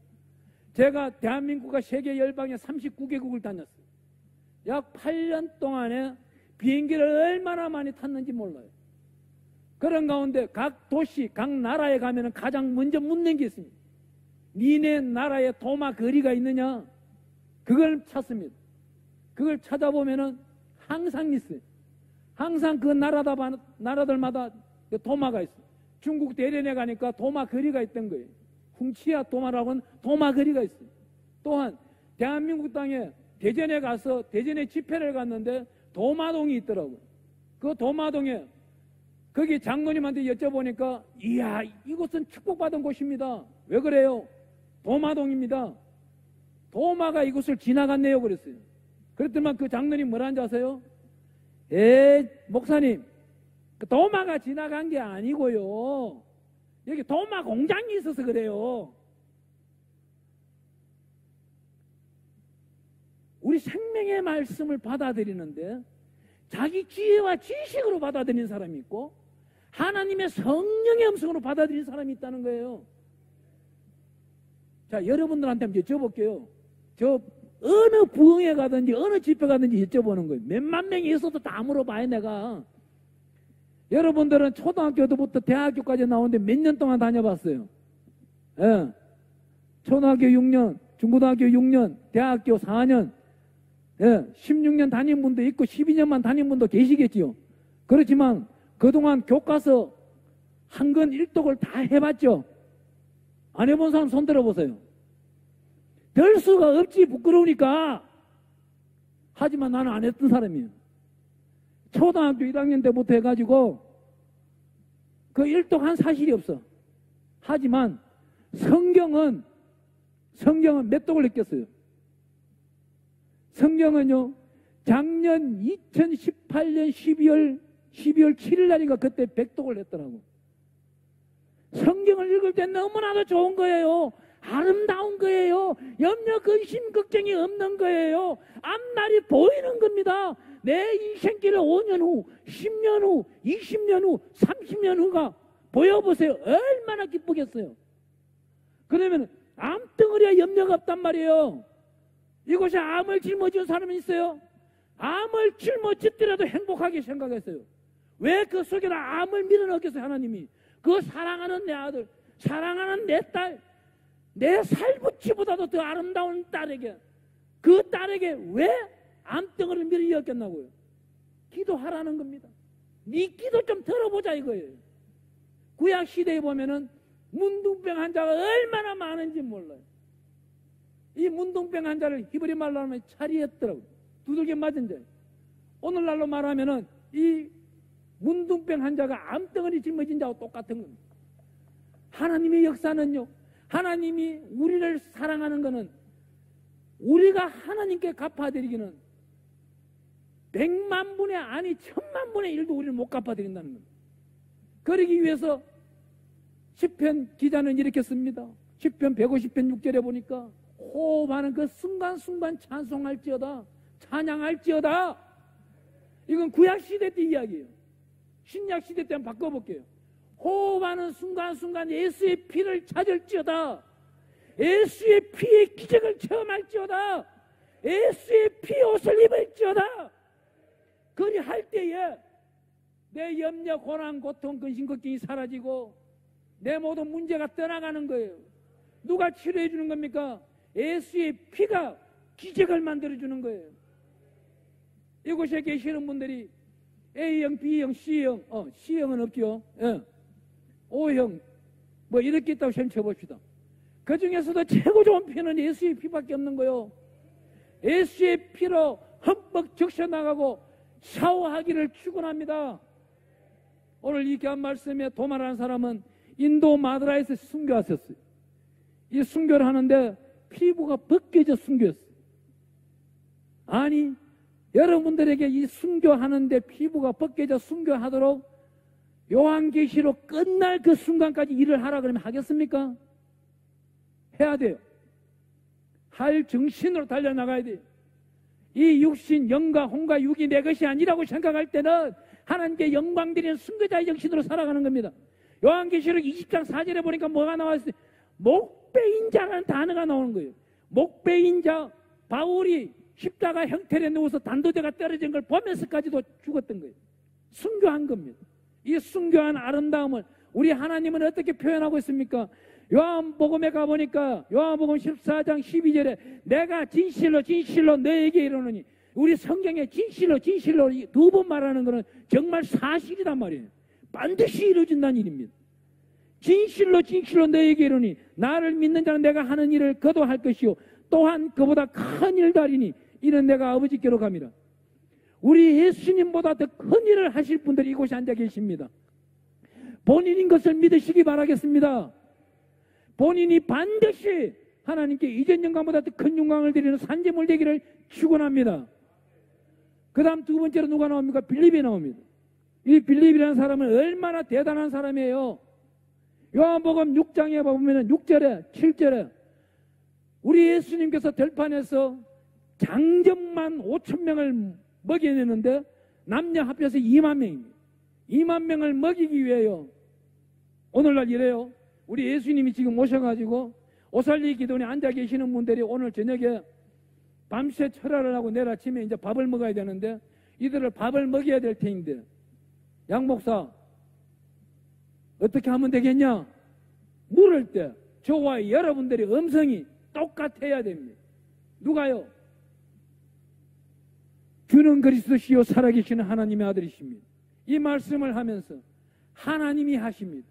제가 대한민국과 세계 열방에 39개국을 다녔어요. 약 8년 동안에 비행기를 얼마나 많이 탔는지 몰라요. 그런 가운데 각 도시, 각 나라에 가면 가장 먼저 묻는 게 있습니다. 니네 나라에 도마 거리가 있느냐? 그걸 찾습니다. 그걸 찾아보면은 항상 있어요. 항상 그 나라들마다 그 도마가 있어요. 중국 대련에 가니까 도마 거리가 있던 거예요. 훔치야 도마라고는 도마 거리가 있어요. 또한 대한민국 땅에 대전에 가서 대전에 집회를 갔는데 도마동이 있더라고요. 그 도마동에 거기 장로님한테 여쭤보니까, 이야, 이곳은 축복받은 곳입니다. 왜 그래요? 도마동입니다. 도마가 이곳을 지나갔네요. 그랬어요. 그랬더만 그 장로님 뭐라는지 아세요? 목사님, 그 도마가 지나간 게 아니고요, 여기 도마 공장이 있어서 그래요. 우리 생명의 말씀을 받아들이는데 자기 지혜와 지식으로 받아들이는 사람이 있고 하나님의 성령의 음성으로 받아들이는 사람이 있다는 거예요. 자, 여러분들한테 한번 여쭤볼게요. 저 어느 부흥회 가든지 어느 집회 가든지 여쭤보는 거예요. 몇만 명이 있어도 다 물어봐요. 내가. 여러분들은 초등학교 때부터 대학교까지 나오는데 몇 년 동안 다녀봤어요? 예. 초등학교 6년, 중고등학교 6년, 대학교 4년, 예, 16년 다닌 분도 있고 12년만 다닌 분도 계시겠지요. 그렇지만 그동안 교과서 한 권 일독을 다 해봤죠? 안 해본 사람 손 들어보세요. 될 수가 없지, 부끄러우니까. 하지만 나는 안 했던 사람이에요. 초등학교 1학년 때부터 해가지고 그 일독한 사실이 없어. 하지만 성경은 몇 독을 느꼈어요? 성경은요, 작년 2018년 12월 7일 날인가 그때 100독을 했더라고. 성경을 읽을 때 너무나도 좋은 거예요. 아름다운 거예요. 염려, 근심, 걱정이 없는 거예요. 앞날이 보이는 겁니다. 내 인생길을 5년 후, 10년 후, 20년 후, 30년 후가 보여보세요. 얼마나 기쁘겠어요. 그러면 암덩어리에 염려가 없단 말이에요. 이곳에 암을 짊어진 사람이 있어요? 암을 짊어졌더라도 행복하게 생각했어요. 왜 그 속에다 암을 밀어넣겠어요? 하나님이. 그 사랑하는 내 아들, 사랑하는 내 딸, 내 살부치보다도 더 아름다운 딸에게, 그 딸에게 왜 암덩어리를 밀어넣겠나고요? 기도하라는 겁니다. 네 기도 좀 들어보자 이거예요. 구약 시대에 보면은 문둥병 환자가 얼마나 많은지 몰라요. 이 문둥병 환자를 히브리 말로 하면 차리했더라고요. 두들겨 맞은 자. 오늘날로 말하면은 이 문둥병 환자가 암덩어리 짊어진 자와 똑같은 겁니다. 하나님의 역사는요, 하나님이 우리를 사랑하는 것은 우리가 하나님께 갚아드리기는 100만 분의 아니 1000만 분의 1도 우리를 못 갚아드린다는 겁니다. 그러기 위해서 시편 기자는 이렇게 씁니다. 시편 150편 6절에 보니까 호흡하는 그 순간순간 찬송할지어다, 찬양할지어다. 이건 구약시대 때 이야기예요. 신약시대 때 한번 바꿔볼게요. 호흡하는 순간순간 예수의 피를 찾을지어다. 예수의 피의 기적을 체험할지어다. 예수의 피 옷을 입을지어다. 그리할 때에 내 염려, 고난, 고통, 근심, 걱정이 사라지고 내 모든 문제가 떠나가는 거예요. 누가 치료해 주는 겁니까? 예수의 피가 기적을 만들어 주는 거예요. 이곳에 계시는 분들이 A형, B형, C형, C형은 없죠. 예. O형, 뭐 이렇게 있다고 시험 쳐봅시다. 그 중에서도 최고 좋은 피는 예수의 피밖에 없는 거예요. 예수의 피로 흠뻑 적셔나가고 샤워하기를 축원합니다. 오늘 이 귀한 말씀에 도말하는 사람은 인도 마드라에서 순교하셨어요. 이 순교를 하는데 피부가 벗겨져 순교했어요. 아니, 여러분들에게 이 순교하는데 피부가 벗겨져 순교하도록 요한계시록 끝날 그 순간까지 일을 하라 그러면 하겠습니까? 해야 돼요. 할 정신으로 달려나가야 돼요. 이 육신, 영과 혼과 육이 내 것이 아니라고 생각할 때는 하나님께 영광 드리는 순교자의 정신으로 살아가는 겁니다. 요한계시록 20장 4절에 보니까 뭐가 나왔어요? 목배인자라는 단어가 나오는 거예요. 목배인자, 바울이 십자가 형태에 누워서 단도대가 떨어진 걸 보면서까지도 죽었던 거예요. 순교한 겁니다. 이 순교한 아름다움을 우리 하나님은 어떻게 표현하고 있습니까? 요한복음에 가보니까 요한복음 14장 12절에 내가 진실로 진실로 너에게 이르노니, 우리 성경에 진실로 진실로 두 번 말하는 것은 정말 사실이란 말이에요. 반드시 이루어진다는 일입니다. 진실로 진실로 너에게 이르노니 나를 믿는 자는 내가 하는 일을 그도 할 것이요 또한 그보다 큰 일도 하리니 이는 내가 아버지께로 갑니다. 우리 예수님보다 더 큰 일을 하실 분들이 이곳에 앉아 계십니다. 본인인 것을 믿으시기 바라겠습니다. 본인이 반드시 하나님께 이전 영광보다 더 큰 영광을 드리는 산재물 되기를 축원합니다. 그 다음 두 번째로 누가 나옵니까? 빌립이 나옵니다. 이 빌립이라는 사람은 얼마나 대단한 사람이에요. 요한복음 6장에 보면 6절에 7절에 우리 예수님께서 들판에서 장정만 5,000명을 먹여내는데 남녀 합해서 2만 명입니다. 2만 명을 먹이기 위해요. 오늘날 이래요. 우리 예수님이 지금 오셔가지고 오살리 기도원에 앉아 계시는 분들이 오늘 저녁에 밤새 철야를 하고 내일 아침에 이제 밥을 먹어야 되는데 이들을 밥을 먹여야 될 테인데, 양 목사 어떻게 하면 되겠냐? 물을 때 저와 여러분들의 음성이 똑같아야 됩니다. 누가요? 주는 그리스도시요 살아계시는 하나님의 아들이십니다. 이 말씀을 하면서 하나님이 하십니다.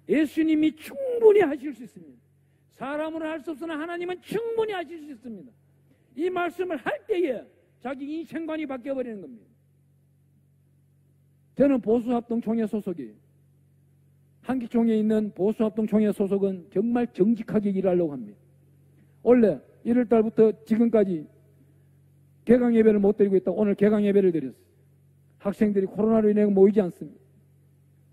예수님이 충분히 하실 수 있습니다. 사람으로 할 수 없으나 하나님은 충분히 하실 수 있습니다. 이 말씀을 할 때에 자기 인생관이 바뀌어버리는 겁니다. 저는 보수합동총회 소속이에요. 한기총에 있는 보수합동총회 소속은 정말 정직하게 일하려고 합니다. 원래 1월 달부터 지금까지 개강 예배를 못 드리고 있다. 오늘 개강 예배를 드렸어요. 학생들이 코로나로 인해 모이지 않습니다.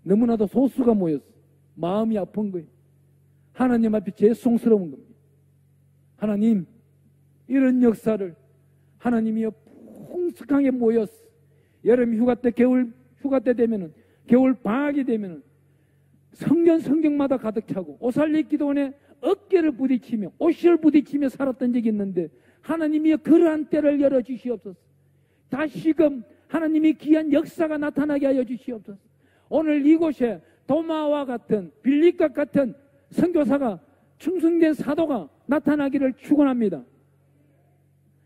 너무나도 소수가 모였어요. 마음이 아픈 거예요. 하나님 앞에 죄송스러운 겁니다. 하나님, 이런 역사를 하나님이 풍성하게 모였어. 여름 휴가 때, 겨울 휴가 때 되면은, 겨울 방학이 되면은 성경마다 가득 차고 오살리 기도원에 어깨를 부딪히며 옷을 부딪히며 살았던 적이 있는데 하나님이 그러한 때를 열어주시옵소서. 다시금 하나님이 귀한 역사가 나타나게 하여 주시옵소서. 오늘 이곳에 도마와 같은 빌립과 같은 선교사가 충성된 사도가 나타나기를 축원합니다.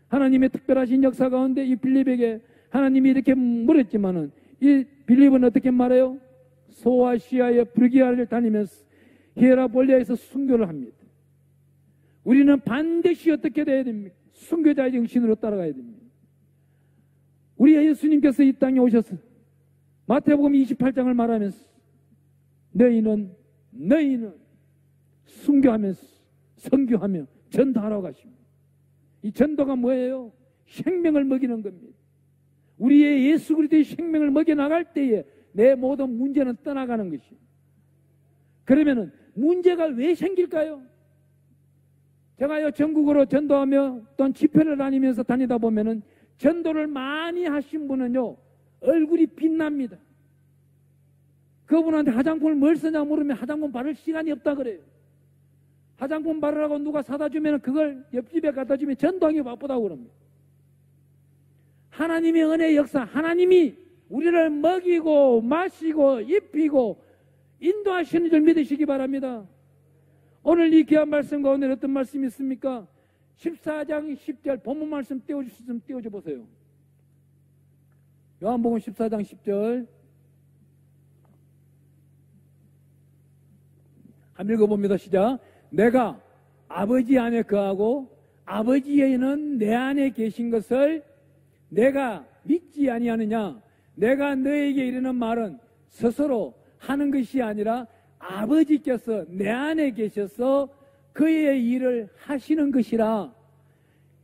하나님의 특별하신 역사 가운데 이 빌립에게 하나님이 이렇게 물었지만은 이 빌립은 어떻게 말해요? 소아시아의 불기아를 다니면서 히에라볼리아에서 순교를 합니다. 우리는 반드시 어떻게 돼야 됩니까? 순교자의 정신으로 따라가야 됩니다. 우리 예수님께서 이 땅에 오셔서 마태복음 28장을 말하면서 너희는 순교하면서 선교하며 전도하라고 하십니다. 이 전도가 뭐예요? 생명을 먹이는 겁니다. 우리의 예수 그리스도의 생명을 먹여 나갈 때에 내 모든 문제는 떠나가는 것입니다. 그러면은 문제가 왜 생길까요? 제가요 전국으로 전도하며 또한 집회를 다니다 보면은 전도를 많이 하신 분은요 얼굴이 빛납니다. 그분한테 화장품을 뭘 쓰냐 물으면 화장품 바를 시간이 없다 그래요. 화장품 바르라고 누가 사다 주면 그걸 옆집에 갖다 주면 전도하기 바쁘다고 그럽니다. 하나님의 은혜의 역사, 하나님이 우리를 먹이고 마시고 입히고 인도하시는 줄 믿으시기 바랍니다. 오늘 이 귀한 말씀 가운데 어떤 말씀이 있습니까? 14장 10절 본문 말씀 띄워주시면 띄워줘 보세요. 요한복음 14장 10절 한번 읽어봅니다. 시작. 내가 아버지 안에 거하고 아버지에는 내 안에 계신 것을 내가 믿지 아니하느냐? 내가 너에게 이르는 말은 스스로 하는 것이 아니라 아버지께서 내 안에 계셔서 그의 일을 하시는 것이라.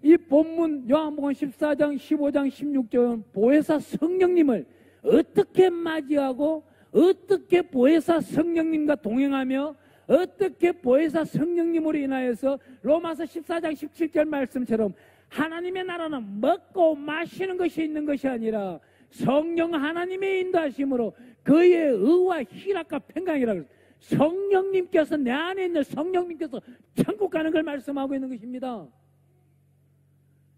이 본문 요한복음 14장 15장 16절은 보혜사 성령님을 어떻게 맞이하고 어떻게 보혜사 성령님과 동행하며 어떻게 보혜사 성령님으로 인하여서 로마서 14장 17절 말씀처럼 하나님의 나라는 먹고 마시는 것이 있는 것이 아니라 성령 하나님의 인도하심으로 그의 의와 희락과 평강이라 그랬어요. 성령님께서 내 안에 있는 성령님께서 천국 가는 걸 말씀하고 있는 것입니다.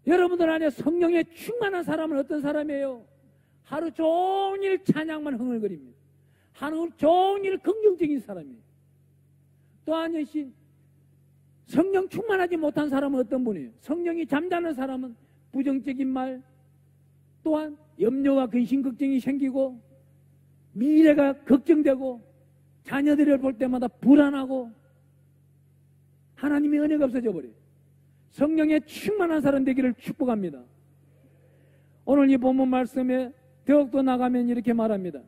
여러분들 안에 성령에 충만한 사람은 어떤 사람이에요? 하루 종일 찬양만 흥얼거립니다. 하루 종일 긍정적인 사람이에요. 또한 역시 성령 충만하지 못한 사람은 어떤 분이에요? 성령이 잠자는 사람은 부정적인 말, 또한 염려와 근심 걱정이 생기고 미래가 걱정되고 자녀들을 볼 때마다 불안하고 하나님의 은혜가 없어져 버려요. 성령에 충만한 사람 되기를 축복합니다. 오늘 이 본문 말씀에 더욱더 나가면 이렇게 말합니다.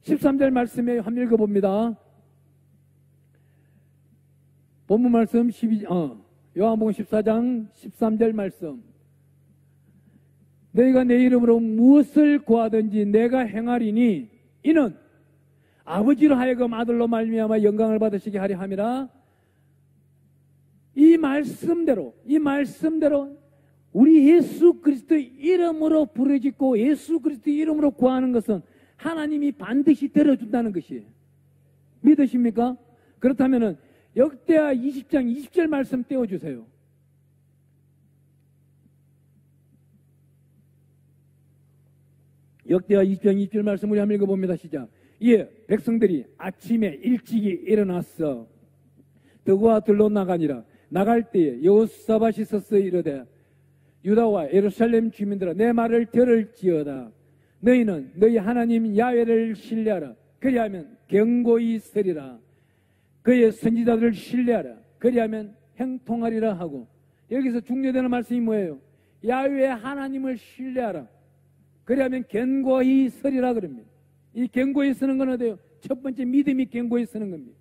13절 말씀에 한번 읽어봅니다. 본문 말씀 요한복음 14장 13절 말씀. 너희가 내 이름으로 무엇을 구하든지 내가 행하리니 이는 아버지로 하여금 아들로 말미암아 영광을 받으시게 하려 함이라. 이 말씀대로 우리 예수 그리스도의 이름으로 부르짖고 예수 그리스도의 이름으로 구하는 것은 하나님이 반드시 들어준다는 것이에요. 믿으십니까? 그렇다면 역대하 20장 20절 말씀 떼어주세요. 역대하 20장 20절 말씀 우리 한번 읽어봅니다. 시작. 이에 백성들이 아침에 일찍이 일어났어 더구와 들로 나가니라. 나갈 때에 여호사밧이 서서 이르되 유다와 예루살렘 주민들아 내 말을 들을지어다. 너희는 너희 하나님 야훼를 신뢰하라. 그리하면 견고히 서리라. 그의 선지자들을 신뢰하라. 그리하면 형통하리라 하고, 여기서 중요되는 말씀이 뭐예요? 야훼 하나님을 신뢰하라. 그리하면 견고히 서리라 그럽니다. 이 견고히 서는 건 어때요? 첫 번째 믿음이 견고히 서는 겁니다.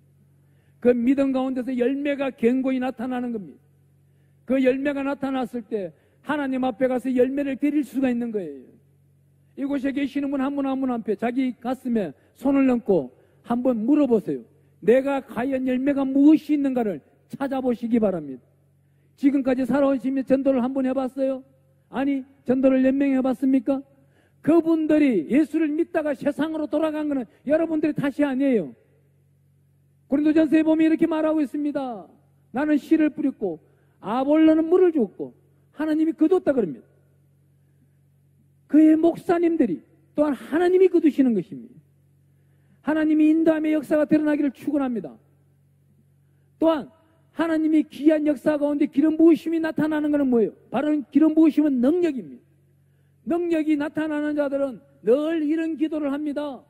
그 믿음 가운데서 열매가 견고히 나타나는 겁니다. 그 열매가 나타났을 때 하나님 앞에 가서 열매를 드릴 수가 있는 거예요. 이곳에 계시는 분 한 분 한 분 앞에 자기 가슴에 손을 얹고 한번 물어보세요. 내가 과연 열매가 무엇이 있는가를 찾아보시기 바랍니다. 지금까지 살아오시며 전도를 한번 해봤어요? 아니, 전도를 몇 명 해봤습니까? 그분들이 예수를 믿다가 세상으로 돌아간 것은 여러분들의 탓이 아니에요. 고린도전서에 보면 이렇게 말하고 있습니다. 나는 씨를 뿌렸고 아볼로는 물을 줬고 하나님이 거뒀다 그럽니다. 그의 목사님들이 또한 하나님이 거두시는 것입니다. 하나님이 인도함의 역사가 드러나기를 축원합니다. 또한 하나님이 귀한 역사 가운데 기름 부으심이 나타나는 것은 뭐예요? 바로 기름 부으심은 능력입니다. 능력이 나타나는 자들은 늘 이런 기도를 합니다.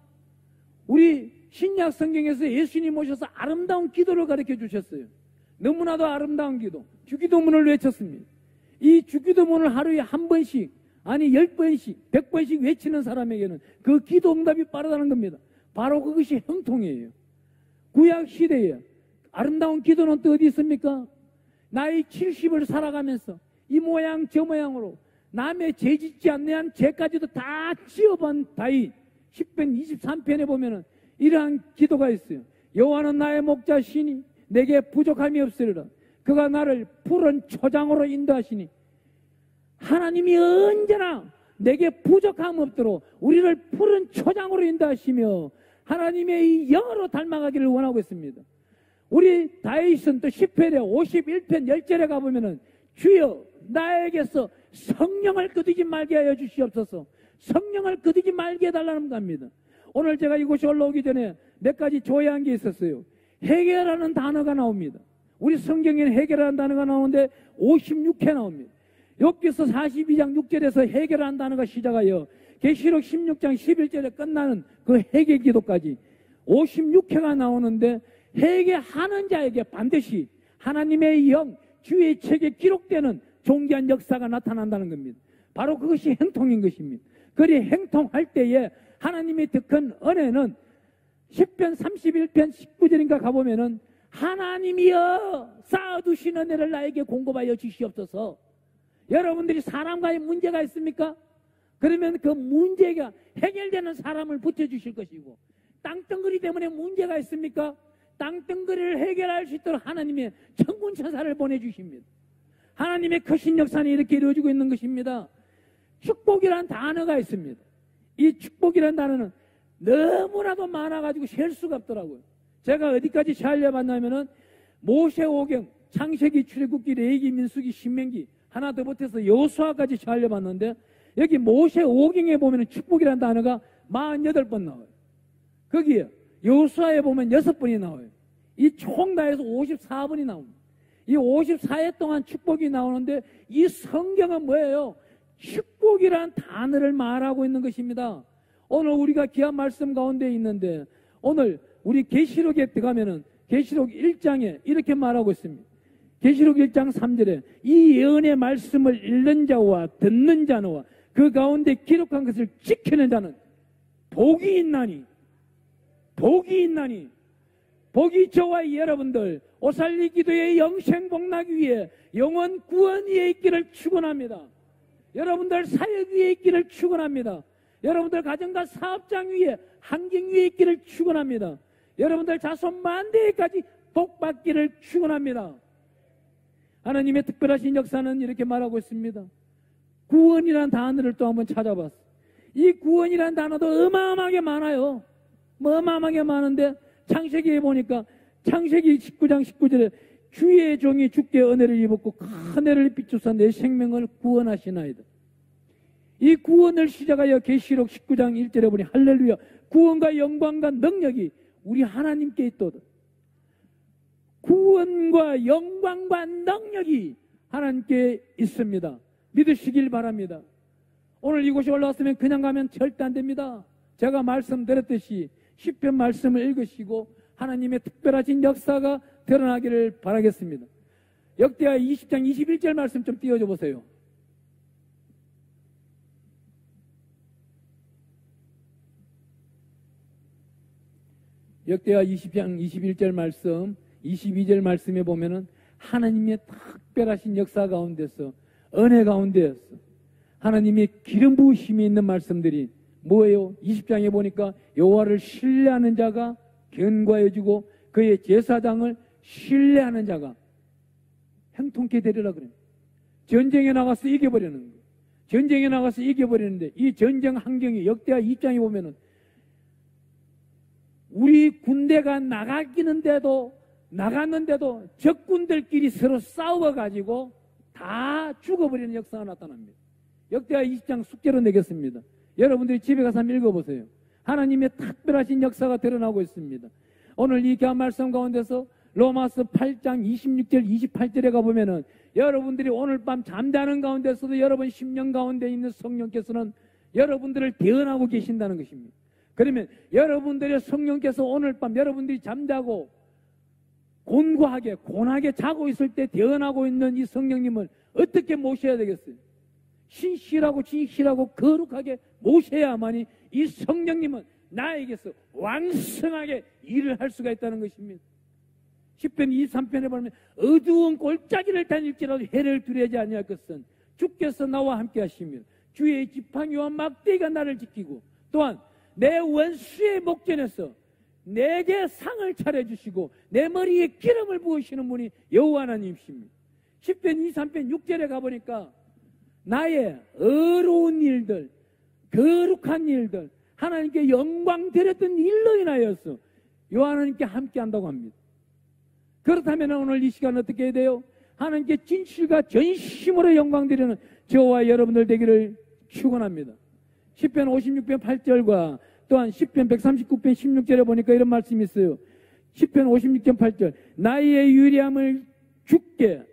우리 신약 성경에서 예수님 오셔서 아름다운 기도를 가르쳐 주셨어요. 너무나도 아름다운 기도, 주기도문을 외쳤습니다. 이 주기도문을 하루에 한 번씩, 아니 10번씩, 100번씩 외치는 사람에게는 그 기도 응답이 빠르다는 겁니다. 바로 그것이 형통이에요. 구약 시대에 아름다운 기도는 또 어디 있습니까? 나이 70을 살아가면서 이 모양 저 모양으로 남의 죄 짓지 않는 한 죄까지도 다 지어본 다윗 10편 23편에 보면은 이러한 기도가 있어요. 여호와는 나의 목자시니 내게 부족함이 없으리라. 그가 나를 푸른 초장으로 인도하시니 하나님이 언제나 내게 부족함 없도록 우리를 푸른 초장으로 인도하시며 하나님의 이 영으로 닮아가기를 원하고 있습니다. 우리 다윗은 또 시편의 51편 10절에 가보면은 주여 나에게서 성령을 거두지 말게 하여 주시옵소서. 성령을 거두지 말게 해달라는 겁니다. 오늘 제가 이곳에 올라오기 전에 몇 가지 조회한 게 있었어요. 회개라는 단어가 나옵니다. 우리 성경에는 회개라는 단어가 나오는데 56회 나옵니다. 욥기서 42장 6절에서 회개라는 단어가 시작하여 계시록 16장 11절에 끝나는 그 회개 기도까지 56회가 나오는데 회개하는 자에게 반드시 하나님의 영, 주의 책에 기록되는 존귀한 역사가 나타난다는 겁니다. 바로 그것이 행통인 것입니다. 그리 행통할 때에 하나님의 더 큰 은혜는 10편 31편 19절인가 가보면은 하나님이여 쌓아두신 은혜를 나에게 공급하여 주시옵소서. 여러분들이 사람과의 문제가 있습니까? 그러면 그 문제가 해결되는 사람을 붙여주실 것이고, 땅덩어리 때문에 문제가 있습니까? 땅덩어리를 해결할 수 있도록 하나님의 천군천사를 보내주십니다. 하나님의 크신 역사는 이렇게 이루어지고 있는 것입니다. 축복이란 단어가 있습니다. 이 축복이란 단어는 너무나도 많아가지고 셀 수가 없더라고요. 제가 어디까지 살려봤냐면은 모세오경, 창세기, 출애굽기, 레위기, 민수기, 신명기 하나 더 보태서 여호수아까지 살려봤는데 여기 모세오경에 보면은 축복이란 단어가 48번 나와요. 거기에 여호수아에 보면 6번이 나와요. 이 총 다해서 54번이 나옵니다. 이 54회 동안 축복이 나오는데 이 성경은 뭐예요? 축복이란 단어를 말하고 있는 것입니다. 오늘 우리가 귀한 말씀 가운데 있는데 오늘 우리 계시록에 들어가면은 계시록 1장에 이렇게 말하고 있습니다. 계시록 1장 3절에 이 예언의 말씀을 읽는 자와 듣는 자와 그 가운데 기록한 것을 지키는 자는 복이 있나니 복이 저와 여러분들 오살리 기도의 영생 복락 위에 영원 구원 위에 있기를 축원합니다. 여러분들 사역 위에 있기를 축원합니다. 여러분들 가정과 사업장 위에 환경 위에 있기를 축원합니다. 여러분들 자손 만대까지 복받기를 축원합니다. 하나님의 특별하신 역사는 이렇게 말하고 있습니다. 구원이라는 단어를 또 한번 찾아봤어. 이 구원이라는 단어도 어마어마하게 많아요. 어마어마하게 많은데 창세기에 보니까 창세기 19장 19절에 주의 종이 주께 은혜를 입었고 큰 은혜를 비추사 내 생명을 구원하시나이다. 이 구원을 시작하여 계시록 19장 1절에 보니 할렐루야 구원과 영광과 능력이 우리 하나님께 있도다. 구원과 영광과 능력이 하나님께 있습니다. 믿으시길 바랍니다. 오늘 이곳에 올라왔으면 그냥 가면 절대 안 됩니다. 제가 말씀드렸듯이 시편 말씀을 읽으시고 하나님의 특별하신 역사가 드러나기를 바라겠습니다. 역대하 20장 21절 말씀 좀 띄워줘 보세요. 역대하 20장 21절 말씀 22절 말씀에 보면은 하나님의 특별하신 역사 가운데서 은혜 가운데서 하나님의 기름 부으심이 있는 말씀들이 뭐예요? 20장에 보니까 여호와를 신뢰하는 자가 견고해지고 그의 제사장을 신뢰하는 자가 형통케 되리라 그래요. 전쟁에 나가서 이겨버리는 거예요. 전쟁에 나가서 이겨버리는데 이 전쟁 환경이 역대하 2장에 보면은 우리 군대가 나갔는데도 적군들끼리 서로 싸워가지고 다 죽어버리는 역사가 나타납니다. 역대하 20장 숙제로 내겠습니다. 여러분들이 집에 가서 한번 읽어보세요. 하나님의 특별하신 역사가 드러나고 있습니다. 오늘 이 귀한 말씀 가운데서 로마서 8장 26절 28절에 가보면은 여러분들이 오늘 밤 잠자는 가운데서도 여러분 심령 가운데 있는 성령께서는 여러분들을 대언하고 계신다는 것입니다. 그러면 여러분들의 성령께서 오늘 밤 여러분들이 잠자고 곤하게 자고 있을 때 대언하고 있는 이 성령님을 어떻게 모셔야 되겠어요? 신실하고 진실하고 거룩하게 모셔야만이 이 성령님은 나에게서 왕성하게 일을 할 수가 있다는 것입니다. 10편 23편에 보면 어두운 골짜기를 다닐지라도 해를 두려워하지 아니할 것은 주께서 나와 함께 하시며 주의 지팡이와 막대기가 나를 지키고 또한 내 원수의 목전에서 내게 상을 차려주시고 내 머리에 기름을 부으시는 분이 여호와 하나님이십니다. 10편 23편 6절에 가보니까 나의 어려운 일들, 거룩한 일들, 하나님께 영광 드렸던 일로 인하여서 여호와 하나님께 함께 한다고 합니다. 그렇다면 오늘 이 시간 어떻게 해야 돼요? 하나님께 진실과 전심으로 영광 드리는 저와 여러분들 되기를 축원합니다. 10편 56편 8절과 또한 10편 139편 16절에 보니까 이런 말씀이 있어요. 10편 56편 8절 나의 유리함을 주께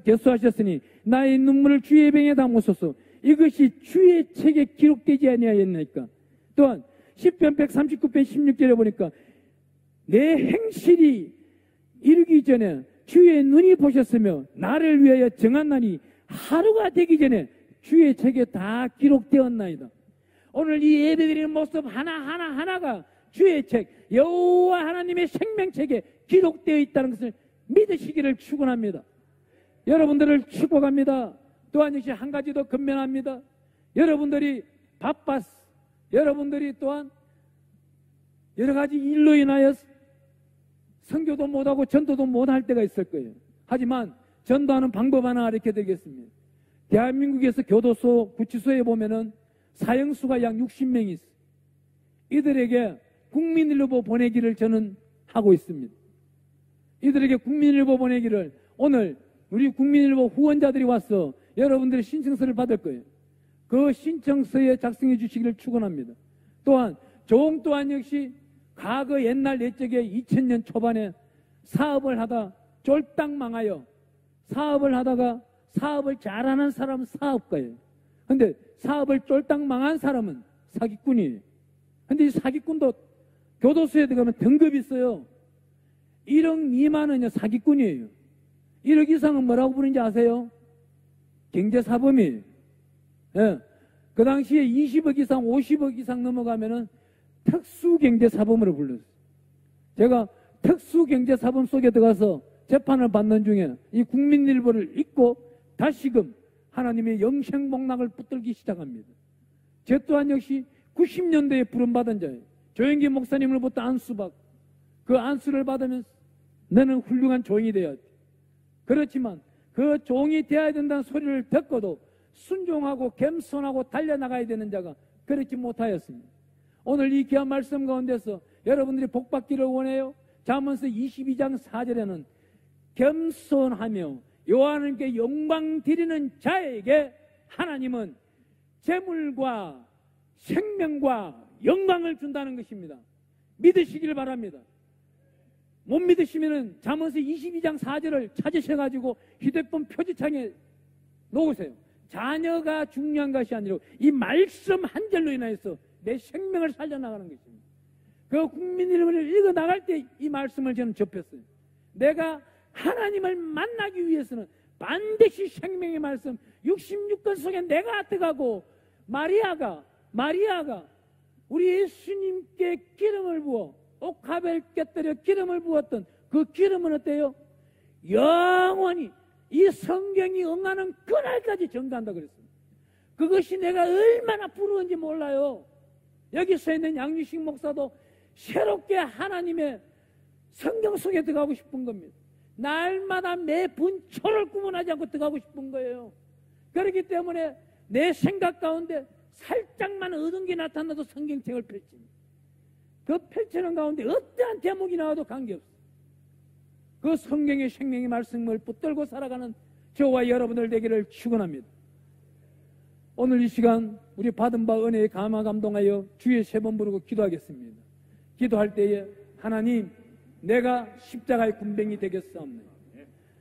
개수하셨으니 나의 눈물을 주의 병에 담으소서. 이것이 주의 책에 기록되지 아니하였나이까. 또한 10편 139편 16절에 보니까 내 행실이 이르기 전에 주의 눈이 보셨으며 나를 위하여 정한 날이 하루가 되기 전에 주의 책에 다 기록되었나이다. 오늘 이 예배드리는 모습 하나가 주의 책, 여호와 하나님의 생명책에 기록되어 있다는 것을 믿으시기를 축원합니다. 여러분들을 축복합니다. 또한 역시 한 가지 더 건면합니다. 여러분들이 바빴어. 여러분들이 또한 여러 가지 일로 인하여 선교도 못하고 전도도 못할 때가 있을 거예요. 하지만 전도하는 방법 하나 가르쳐 드리겠습니다. 대한민국에서 교도소, 구치소에 보면은 사형수가 약 60명이 있어요. 이들에게 국민일보 보내기를 저는 하고 있습니다. 이들에게 국민일보 보내기를 오늘 우리 국민일보 후원자들이 와서 여러분들의 신청서를 받을 거예요. 그 신청서에 작성해 주시기를 축원합니다. 또한 조홍 또한 역시 과거 옛날 옛적에 2000년 초반에 사업을 하다 쫄딱 망하여 사업을 하다가 사업을 잘하는 사람은 사업가예요. 근데 사업을 쫄딱 망한 사람은 사기꾼이에요. 근데 이 사기꾼도 교도소에 들어가면 등급이 있어요. 1억 미만은요 사기꾼이에요. 1억 이상은 뭐라고 부르는지 아세요? 경제사범이에요. 예. 그 당시에 20억 이상 50억 이상 넘어가면은 특수경제사범으로 불렀어요. 제가 특수경제사범 속에 들어가서 재판을 받는 중에 이 국민일보를 읽고 다시금 하나님의 영생복락을 붙들기 시작합니다. 저 또한 역시 90년대에 부름받은 자예요. 조영기 목사님으로부터 안수받고 그 안수를 받으면서 너는 훌륭한 종이 되어야 돼. 그렇지만 그 종이 되어야 된다는 소리를 듣고도 순종하고 겸손하고 달려나가야 되는 자가 그렇지 못하였습니다. 오늘 이 귀한 말씀 가운데서 여러분들이 복받기를 원해요. 잠언서 22장 4절에는 겸손하며 여호와 하나님께 영광 드리는 자에게 하나님은 재물과 생명과 영광을 준다는 것입니다. 믿으시길 바랍니다. 못 믿으시면은 잠언서 22장 4절을 찾으셔가지고 휴대폰 표지창에 놓으세요. 자녀가 중요한 것이 아니라 이 말씀 한 절로 인하여서 내 생명을 살려나가는 것입니다. 그 국민일보를 읽어나갈 때 이 말씀을 저는 접했어요. 내가 하나님을 만나기 위해서는 반드시 생명의 말씀 66권 속에 내가 들어가고 마리아가 우리 예수님께 기름을 부어 옥합을 곁들여 기름을 부었던 그 기름은 어때요? 영원히 이 성경이 응하는 그날까지 전가한다 그랬습니다. 그것이 내가 얼마나 부러운지 몰라요. 여기 서 있는 양유식 목사도 새롭게 하나님의 성경 속에 들어가고 싶은 겁니다. 날마다 매 분초를 구분하지 않고 들어가고 싶은 거예요. 그렇기 때문에 내 생각 가운데 살짝만 얻은 게 나타나도 성경책을 펼칩니다. 그 펼치는 가운데 어떠한 대목이 나와도 관계없어요. 그 성경의 생명의 말씀을 붙들고 살아가는 저와 여러분들 되기를 축원합니다. 오늘 이 시간 우리 받은 바 은혜에 감화감동하여 주의 세 번 부르고 기도하겠습니다. 기도할 때에 하나님 내가 십자가의 군병이 되겠사옵나이다.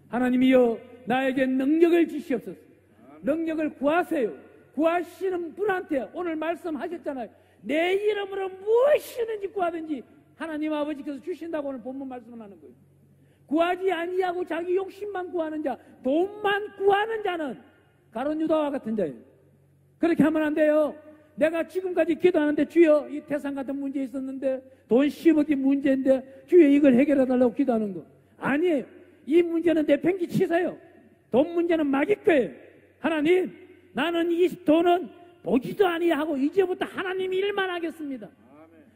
하나님이여 나에게 능력을 주시옵소서. 능력을 구하세요. 구하시는 분한테 오늘 말씀하셨잖아요. 내 이름으로 무엇이든지 구하든지 하나님 아버지께서 주신다고 오늘 본문 말씀을 하는 거예요. 구하지 아니하고 자기 욕심만 구하는 자, 돈만 구하는 자는 가룟 유다와 같은 자예요. 그렇게 하면 안 돼요. 내가 지금까지 기도하는데 주여 이 태산 같은 문제 있었는데 돈 10억이 문제인데 주여 이걸 해결해 달라고 기도하는 거 아니에요. 이 문제는 내팽개 치세요. 돈 문제는 막일 거예요. 하나님 나는 이 돈은 보지도 아니하고 이제부터 하나님 일만 하겠습니다.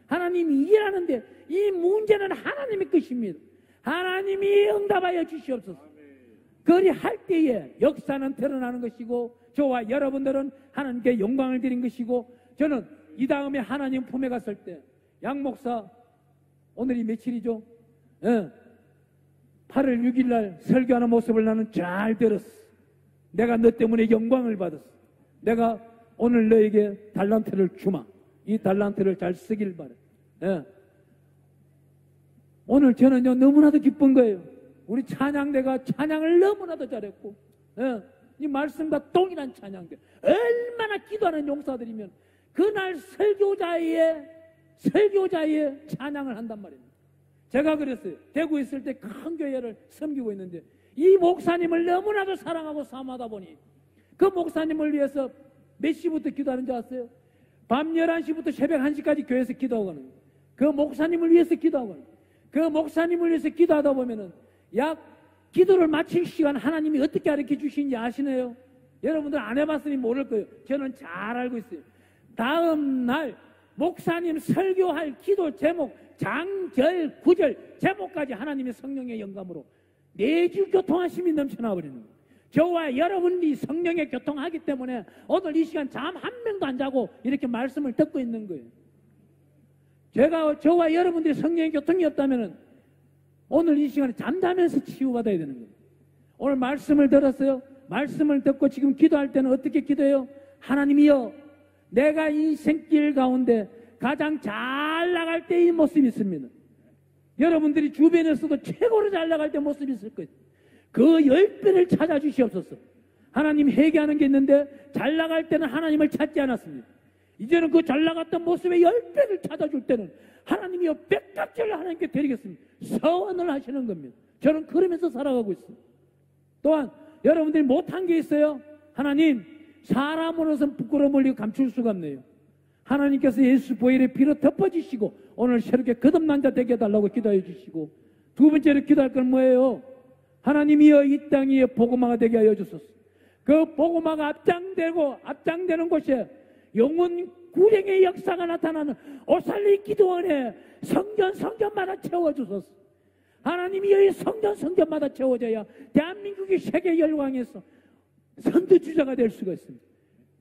하나님이 일하는데 이 문제는 하나님의 것입니다. 하나님이 응답하여 주시옵소서. 그리할 때에 역사는 드러나는 것이고 저와 여러분들은 하나님께 영광을 드린 것이고 저는 이 다음에 하나님 품에 갔을 때 양 목사 오늘이 며칠이죠? 8월 6일 날 설교하는 모습을 나는 잘 들었어. 내가 너 때문에 영광을 받았어. 내가 오늘 너에게 달란트를 주마. 이 달란트를 잘 쓰길 바래. 오늘 저는요 너무나도 기쁜 거예요. 우리 찬양대가 찬양을 너무나도 잘했고 이 말씀과 동일한 찬양대. 얼마나 기도하는 용사들이면 그날 설교자의 찬양을 한단 말입니다. 제가 그랬어요. 대구에 있을 때 큰 교회를 섬기고 있는데 이 목사님을 너무나도 사랑하고 사모하다 보니 그 목사님을 위해서 몇 시부터 기도하는지 아세요? 밤 11시부터 새벽 1시까지 교회에서 기도하고는 그 목사님을 위해서 기도하고는 그 목사님을 위해서 기도하다 보면은 약 기도를 마칠 시간 하나님이 어떻게 가르쳐 주시는지 아시네요? 여러분들 안 해봤으니 모를 거예요. 저는 잘 알고 있어요. 다음 날 목사님 설교할 기도 제목 장절 구절 제목까지 하나님의 성령의 영감으로 내주 교통하심이 넘쳐나 버리는 거예요. 저와 여러분이 성령의 교통하기 때문에 오늘 이 시간 잠 한 명도 안 자고 이렇게 말씀을 듣고 있는 거예요. 저와 여러분들이 성령의 교통이 없다면 오늘 이 시간에 잠자면서 치유받아야 되는 거예요. 오늘 말씀을 들었어요. 말씀을 듣고 지금 기도할 때는 어떻게 기도해요? 하나님이여, 내가 인생길 가운데 가장 잘 나갈 때의 모습이 있습니다. 여러분들이 주변에서도 최고로 잘 나갈 때 모습이 있을 거예요. 그 10배를 찾아주시옵소서. 하나님 회개하는 게 있는데 잘 나갈 때는 하나님을 찾지 않았습니다. 이제는 그 잘 나갔던 모습의 10배를 찾아줄 때는 하나님이여 100값을 하나님께 드리겠습니다. 서원을 하시는 겁니다. 저는 그러면서 살아가고 있습니다. 또한 여러분들이 못한 게 있어요. 하나님, 사람으로서는 부끄러움을 감출 수가 없네요. 하나님께서 예수 보혈의 피로 덮어주시고 오늘 새롭게 거듭난 자 되게 해달라고 기도해 주시고 두 번째로 기도할 건 뭐예요? 하나님이여 이 땅 위에 복음화가 되게 하여 주소서. 그 복음화가 앞장되는 곳에 영혼 구령의 역사가 나타나는 오살리 기도원에 성전마다 채워주소서. 하나님이여 이 성전마다 채워져야 대한민국이 세계 열강에서 선두주자가 될 수가 있습니다.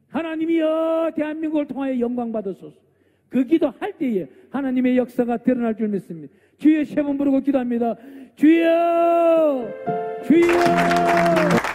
하나님이여 대한민국을 통하여 영광 받으소서. 그 기도할 때에 하나님의 역사가 드러날 줄 믿습니다. 주여 세 번 부르고 기도합니다. 주여, 주여.